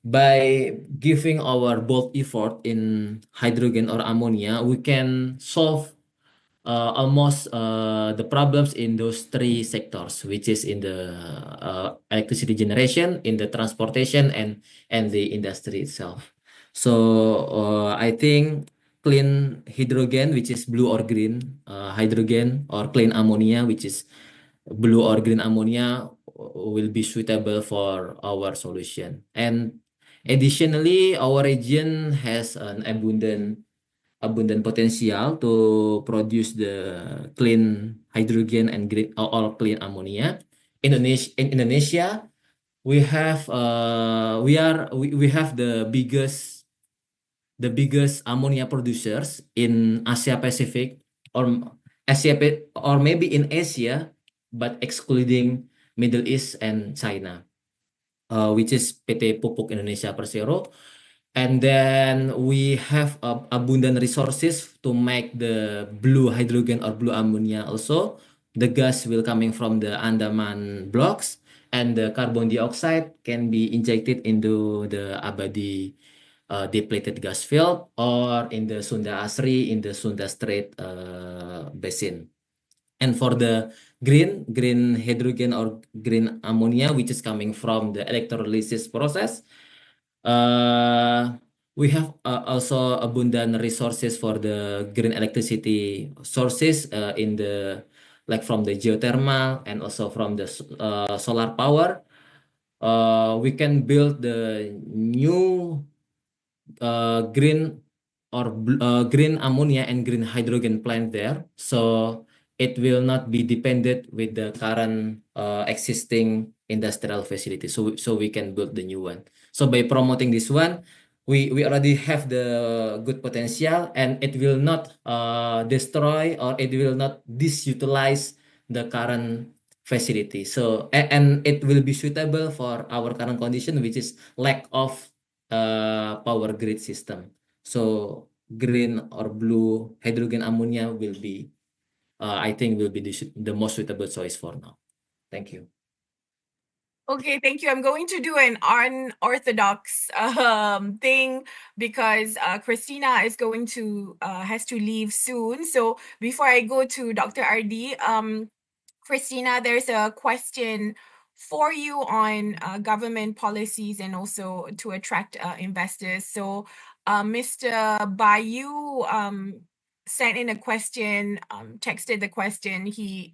Speaker 6: by giving our bold effort in hydrogen or ammonia, we can solve almost the problems in those three sectors, which is in the electricity generation, in the transportation, and the industry itself. So I think clean hydrogen, which is blue or green hydrogen, or clean ammonia, which is blue or green ammonia, will be suitable for our solution. And additionally, our region has an abundant potential to produce the clean hydrogen and green or clean ammonia. In Indonesia, we have we have the biggest ammonia producers in Asia Pacific, or or maybe in Asia, but excluding Middle East and China, which is PT Pupuk Indonesia Persero. And then we have abundant resources to make the blue hydrogen or blue ammonia also. The gas will coming from the Andaman blocks, and the carbon dioxide can be injected into the Abadi depleted gas field, or in the Sunda Asri in the Sunda Strait basin. And for the green hydrogen or green ammonia, which is coming from the electrolysis process, we have also abundant resources for the green electricity sources in the from the geothermal and also from the solar power. We can build the new green or green ammonia and green hydrogen plant there, so it will not be dependent with the current existing industrial facility. So we can build the new one. So by promoting this one, we already have the good potential, and it will not destroy, or it will not disutilize the current facility. So and it will be suitable for our current condition, which is lack of power grid system. So green or blue hydrogen ammonia will be, I think, will be the most suitable choice for now. Thank you.
Speaker 5: Okay, thank you. I'm going to do an unorthodox thing because Christina is going to has to leave soon. So before I go to Dr. RD, Christina, there's a question for you on government policies and also to attract investors. So Mr. Bayu sent in a question, texted the question. He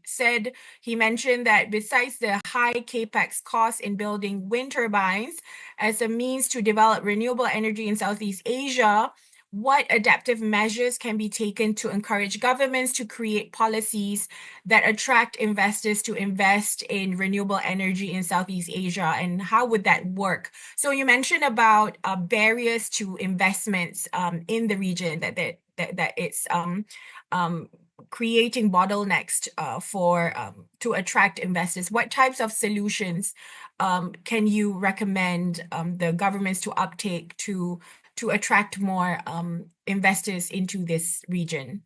Speaker 5: mentioned that besides the high capex cost in building wind turbines as a means to develop renewable energy in Southeast Asia, what adaptive measures can be taken to encourage governments to create policies that attract investors to invest in renewable energy in Southeast Asia, and how would that work? So you mentioned about barriers to investments in the region, that it's creating bottlenecks for to attract investors. What types of solutions can you recommend the governments to uptake to attract more investors into this region?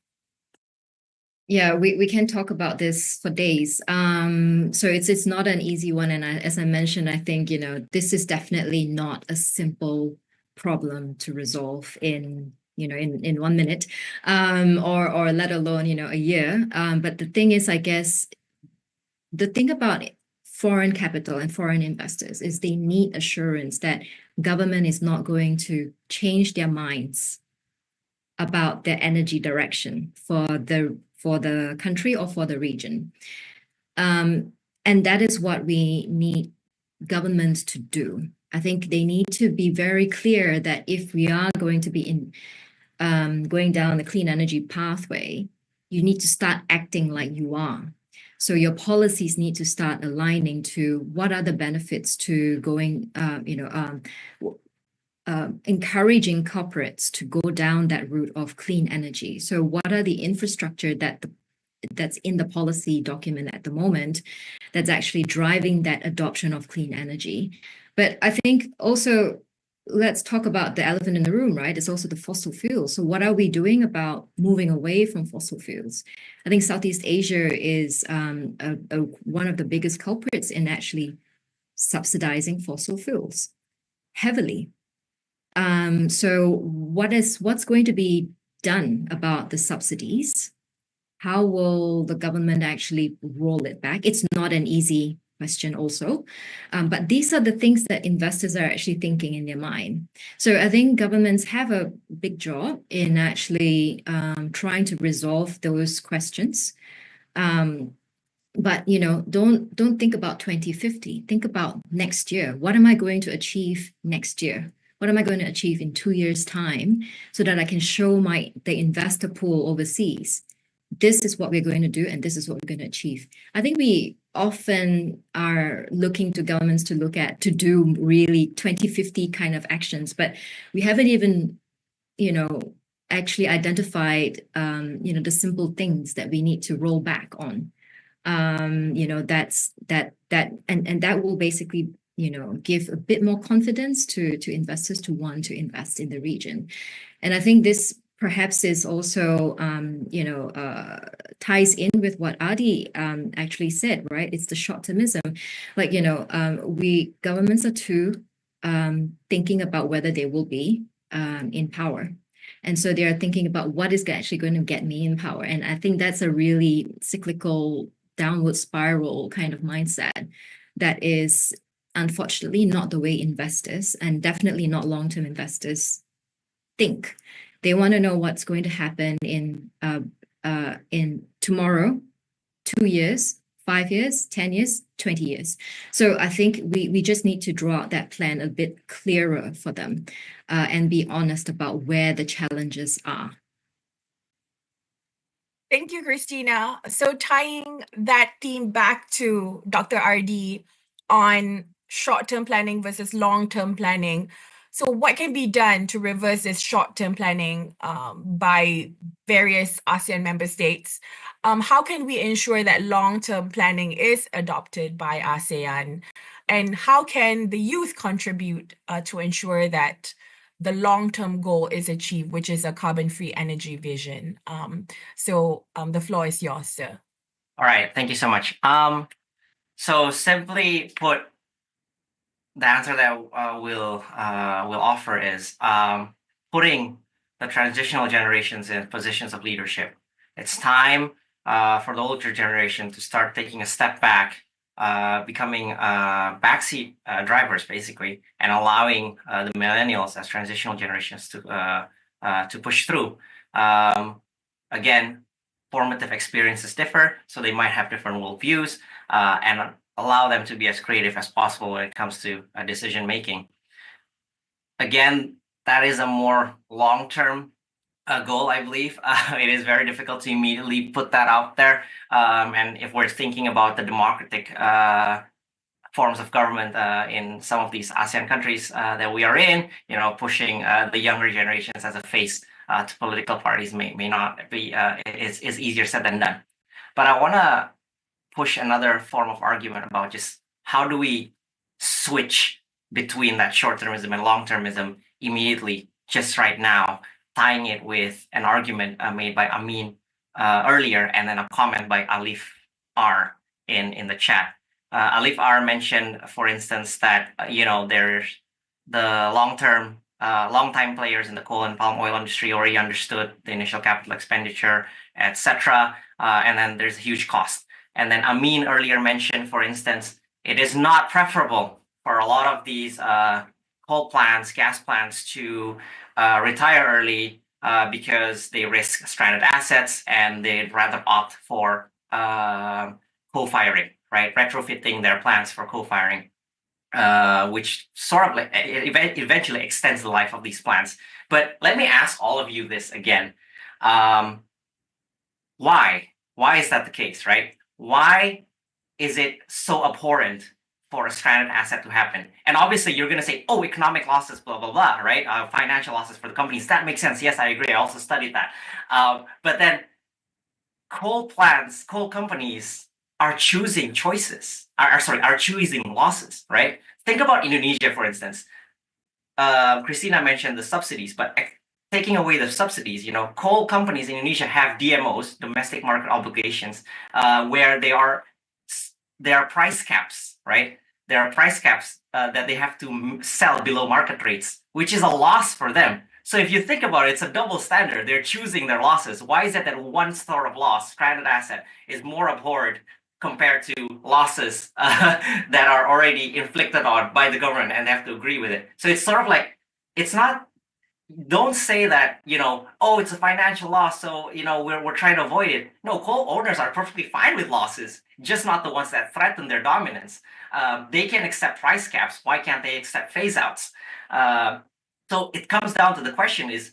Speaker 2: Yeah, we can talk about this for days. So it's not an easy one, and as I mentioned, I think this is definitely not a simple problem to resolve in 1 minute, or let alone a year. But the thing is, I guess the thing about it, foreign capital and foreign investors is they need assurance that government is not going to change their minds about their energy direction for the country or for the region. And that is what we need governments to do. I think they need to be very clear that if we are going to be going down the clean energy pathway, you need to start acting like you are. So your policies need to start aligning to what are the benefits to going, encouraging corporates to go down that route of clean energy. So what are the infrastructure that's in the policy document at the moment that's actually driving that adoption of clean energy? But I think also, let's talk about the elephant in the room, right? It's also the fossil fuels. So what are we doing about moving away from fossil fuels? I think Southeast Asia is one of the biggest culprits in actually subsidizing fossil fuels heavily. So what's going to be done about the subsidies? How will the government actually roll it back? It's not an easy question also, but these are the things that investors are actually thinking in their mind. So I think governments have a big job in actually trying to resolve those questions. But don't think about 2050. Think about next year. What am I going to achieve next year? What am I going to achieve in 2 years' time so that I can show the investor pool overseas? This is what we're going to do, and this is what we're going to achieve. I think we often are looking to governments to do really 2050 kind of actions, but we haven't even, actually identified, the simple things that we need to roll back on. That will basically, give a bit more confidence to investors to want to invest in the region. And I think this perhaps is also, ties in with what Adi actually said, right? It's the short-termism. Governments are too thinking about whether they will be in power. And so they are thinking about what is actually going to get me in power. And I think that's a really cyclical downward spiral kind of mindset that is unfortunately not the way investors, and definitely not long-term investors, think. They want to know what's going to happen in tomorrow, 2 years, 5 years, 10 years, 20 years. So I think we just need to draw out that plan a bit clearer for them and be honest about where the challenges are.
Speaker 5: Thank you, Christina. So tying that theme back to Dr. RD on short-term planning versus long-term planning. So what can be done to reverse this short-term planning by various ASEAN member states? How can we ensure that long-term planning is adopted by ASEAN? And how can the youth contribute to ensure that the long-term goal is achieved, which is a carbon-free energy vision? So the floor is yours, sir.
Speaker 7: All right, thank you so much. So simply put, the answer that we'll offer is putting the transitional generations in positions of leadership. It's time for the older generation to start taking a step back, becoming backseat drivers, basically, and allowing the millennials as transitional generations to push through. Again, formative experiences differ, so they might have different worldviews, and allow them to be as creative as possible when it comes to decision making. Again, that is a more long-term goal, I believe. It is very difficult to immediately put that out there. And if we're thinking about the democratic forms of government in some of these ASEAN countries that we are in, pushing the younger generations as a face to political parties may not be, is easier said than done. But I want to push another form of argument about just how do we switch between that short-termism and long-termism immediately, just right now, tying it with an argument made by Amin earlier, and then a comment by Alif R in the chat. Alif R mentioned, for instance, that there's the long-time players in the coal and palm oil industry already understood the initial capital expenditure, etc. And then there's a huge cost. And then Amin earlier mentioned, for instance, It is not preferable for a lot of these coal plants, gas plants to retire early because they risk stranded assets and they'd rather opt for coal-firing, right? Retrofitting their plants for coal-firing, which sort of like eventually extends the life of these plants. But let me ask all of you this again. Why? Why is that the case, right? Why is it so abhorrent for a stranded asset to happen? And obviously you're going to say, oh, economic losses, blah, blah, blah, right? Financial losses for the companies. That makes sense. Yes, I agree. I also studied that. But then coal plants, coal companies are choosing choices, are choosing losses, right? Think about Indonesia, for instance. Christina mentioned the subsidies, but taking away the subsidies, coal companies in Indonesia have DMOs, domestic market obligations, where there are price caps, right? There are price caps that they have to sell below market rates, which is a loss for them. So if you think about it, it's a double standard. They're choosing their losses. Why is it that one sort of loss, stranded asset, is more abhorred compared to losses that are already inflicted on by the government and they have to agree with it? So it's sort of like, it's not, don't say that, oh, it's a financial loss, so, we're trying to avoid it. No, coal owners are perfectly fine with losses, just not the ones that threaten their dominance. They can accept price caps. Why can't they accept phase outs? So it comes down to the question is,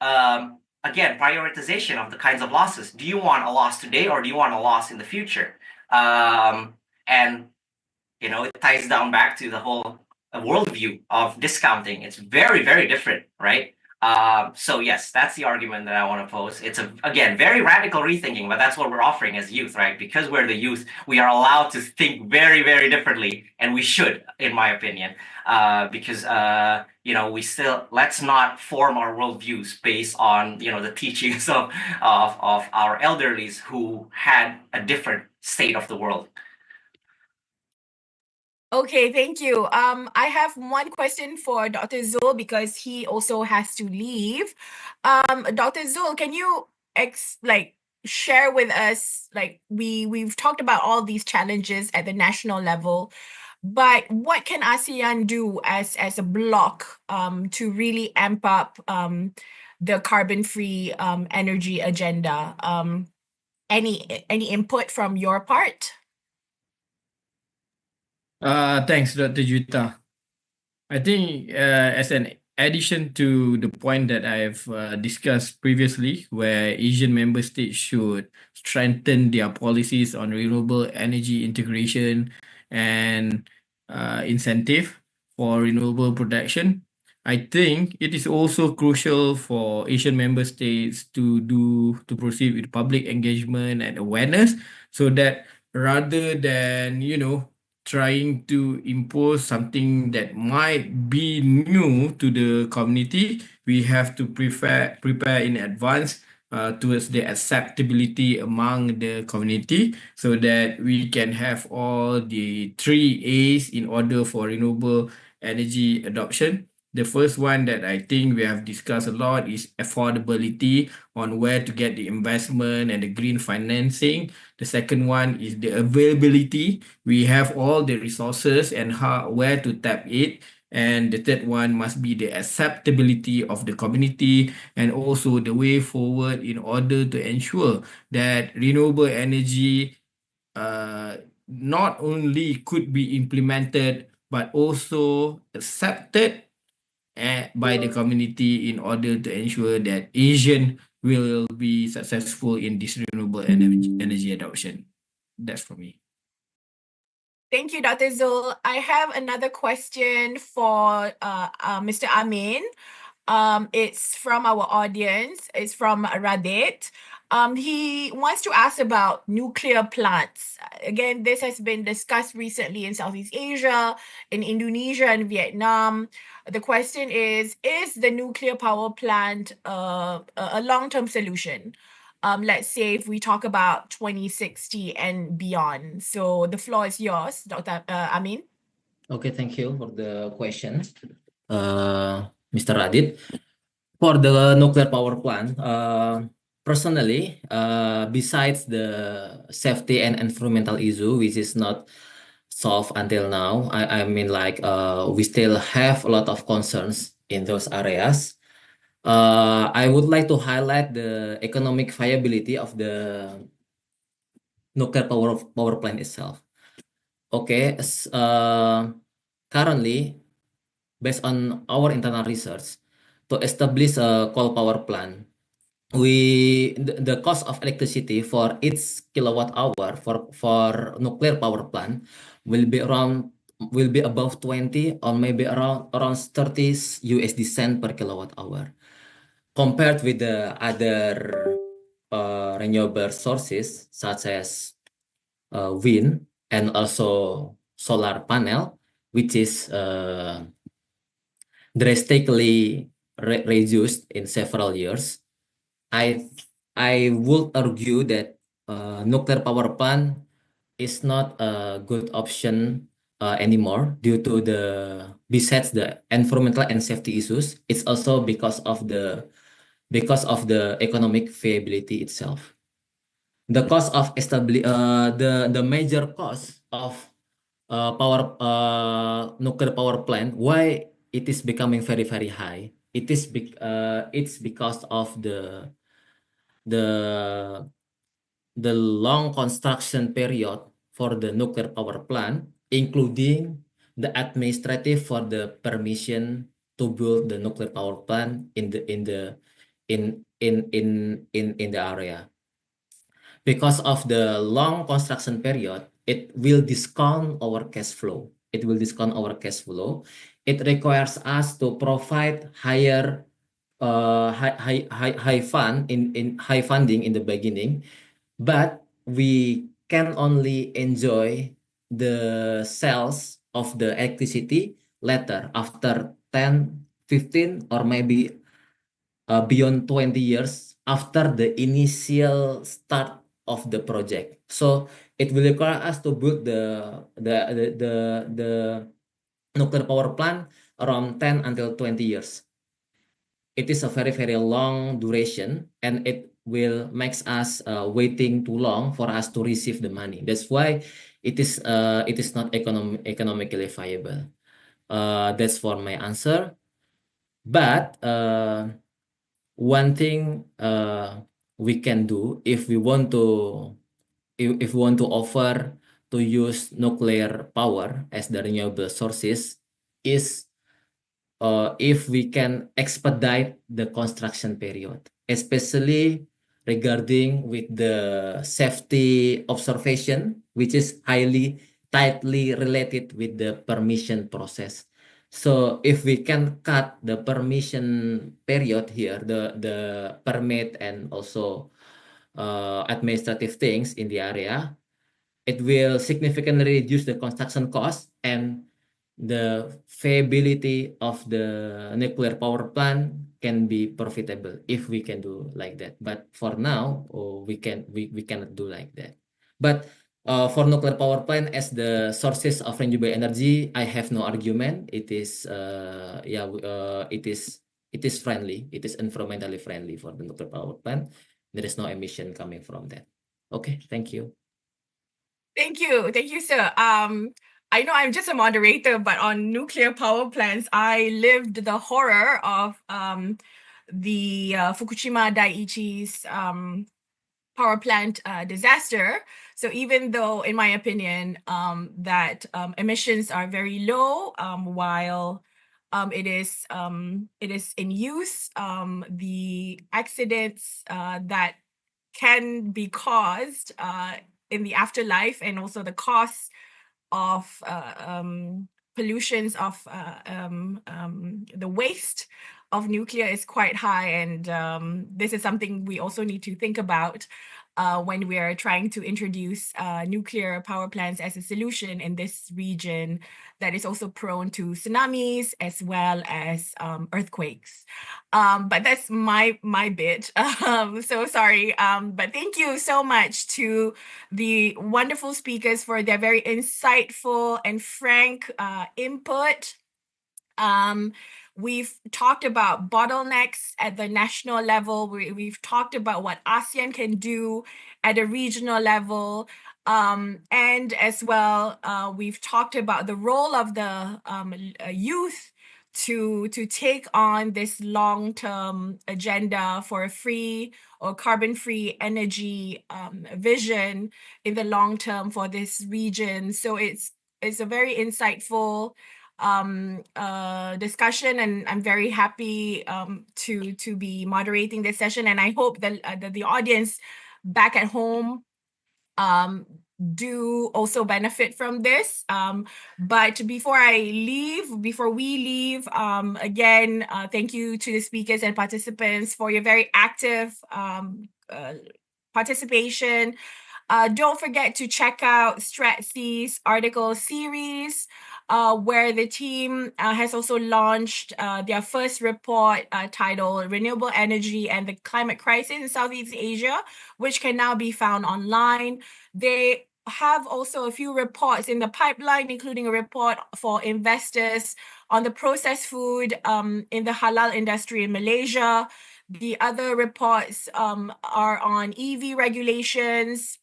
Speaker 7: again, prioritization of the kinds of losses. Do you want a loss today or do you want a loss in the future? And, it ties down back to the whole worldview of discounting. It's very, very different, right? So yes, that's the argument that I want to pose. It's again, very radical rethinking, but that's what we're offering as youth, right? Because we're the youth, we are allowed to think very, very differently, and we should, in my opinion, because let's not form our worldviews based on the teachings of our elderlies who had a different state of the world.
Speaker 5: Okay, thank you. I have one question for Dr. Zul because he also has to leave. Dr. Zul, can you share with us, we've talked about all these challenges at the national level, but what can ASEAN do as a bloc to really amp up the carbon-free energy agenda? Any input from your part?
Speaker 3: Thanks, Dr. Juta. I think as an addition to the point that I've discussed previously, where Asian member states should strengthen their policies on renewable energy integration and incentive for renewable production, I think it is also crucial for Asian member states to proceed with public engagement and awareness, so that rather than trying to impose something that might be new to the community, we have to prepare in advance towards the acceptability among the community, so that we can have all the 3 A's in order for renewable energy adoption. The first one that I think we have discussed a lot is affordability, on where to get the investment and the green financing. The second one is the availability. We have all the resources and where to tap it. And the third one must be the acceptability of the community, and also the way forward in order to ensure that renewable energy not only could be implemented, but also accepted by the community in order to ensure that Asian will be successful in this renewable energy adoption. That's for me.
Speaker 5: Thank you, Dr. Zul. I have another question for Mr. Amin. It's from our audience. It's from Radit. He wants to ask about nuclear plants. Again, this has been discussed recently in Southeast Asia, in Indonesia and Vietnam. The question is the nuclear power plant a long-term solution? Let's say if we talk about 2060 and beyond. So the floor is yours, Dr. Amin.
Speaker 6: Okay, thank you for the question, Mr. Radit. For the nuclear power plant, personally, besides the safety and environmental issue, which is not solved until now. I mean, like, we still have a lot of concerns in those areas. I would like to highlight the economic viability of the nuclear power plant itself. Okay, currently, based on our internal research, to establish a coal power plant, the cost of electricity for each kilowatt hour for nuclear power plant will be above 20 or maybe around 30 USD cent per kilowatt hour, compared with the other renewable sources such as wind and also solar panel, which is drastically reduced in several years. I would argue that nuclear power plant is not a good option anymore due to besides the environmental and safety issues, it's also because of the economic viability itself. The cost of the major cost of nuclear power plant, why it is becoming very, very high? It's because of the long construction period for the nuclear power plant, including the administrative for the permission to build the nuclear power plant in the area. Because of the long construction period, it will discount our cash flow. It requires us to provide higher high funding in the beginning, but we can only enjoy the sales of the electricity later, after 10, 15, or maybe beyond 20 years after the initial start of the project. So it will require us to build the nuclear power plant around 10 until 20 years. It is a very, very long duration, and it will makes us waiting too long for us to receive the money. That's why it is not economically viable. That's for my answer. But one thing we can do if we want to offer to use nuclear power as the renewable sources is if we can expedite the construction period, especially regarding with the safety observation, which is tightly related with the permission process. So if we can cut the permission period here, the permit and also administrative things in the area, it will significantly reduce the construction cost and the viability of the nuclear power plant can be profitable if we can do like that. But for now, we cannot do like that. But for nuclear power plant as the sources of renewable energy, I have no argument. It is it is friendly. It is environmentally friendly for the nuclear power plant. There is no emission coming from that. Okay, thank you.
Speaker 5: Thank you, sir. I know I'm just a moderator, but on nuclear power plants, I lived the horror of the Fukushima Daiichi's power plant disaster. So even though, in my opinion, that emissions are very low while it is in use, the accidents that can be caused in the afterlife, and also the costs of pollutions of the waste of nuclear is quite high, and this is something we also need to think about when we are trying to introduce nuclear power plants as a solution in this region that is also prone to tsunamis as well as earthquakes. But that's my bit. So sorry. But thank you so much to the wonderful speakers for their very insightful and frank input. We've talked about bottlenecks at the national level. We've talked about what ASEAN can do at a regional level. And as well, we've talked about the role of the youth to take on this long-term agenda for a free or carbon-free energy vision in the long term for this region. So it's a very insightful discussion, and I'm very happy to be moderating this session. And I hope that the audience back at home do also benefit from this. But before we leave, again, thank you to the speakers and participants for your very active participation. Don't forget to check out StratC's article series, where the team has also launched their first report titled Renewable Energy and the Climate Crisis in Southeast Asia, which can now be found online. They have also a few reports in the pipeline, including a report for investors on the processed food in the halal industry in Malaysia. The other reports are on EV regulations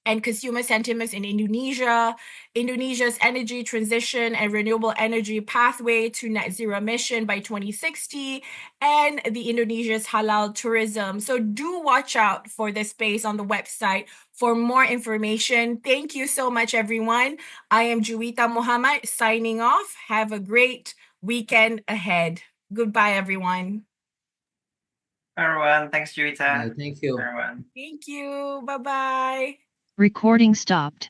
Speaker 5: and consumer sentiments in Indonesia, Indonesia's energy transition and renewable energy pathway to net zero emission by 2060, and the Indonesia's halal tourism. So do watch out for this space on the website for more information. Thank you so much, everyone. I am Juwita Muhammad signing off. Have a great weekend ahead. Goodbye, everyone.
Speaker 7: Everyone, thanks, Juwita.
Speaker 6: Thank you.
Speaker 7: Everyone.
Speaker 5: Thank you. Bye-bye.
Speaker 8: Recording stopped.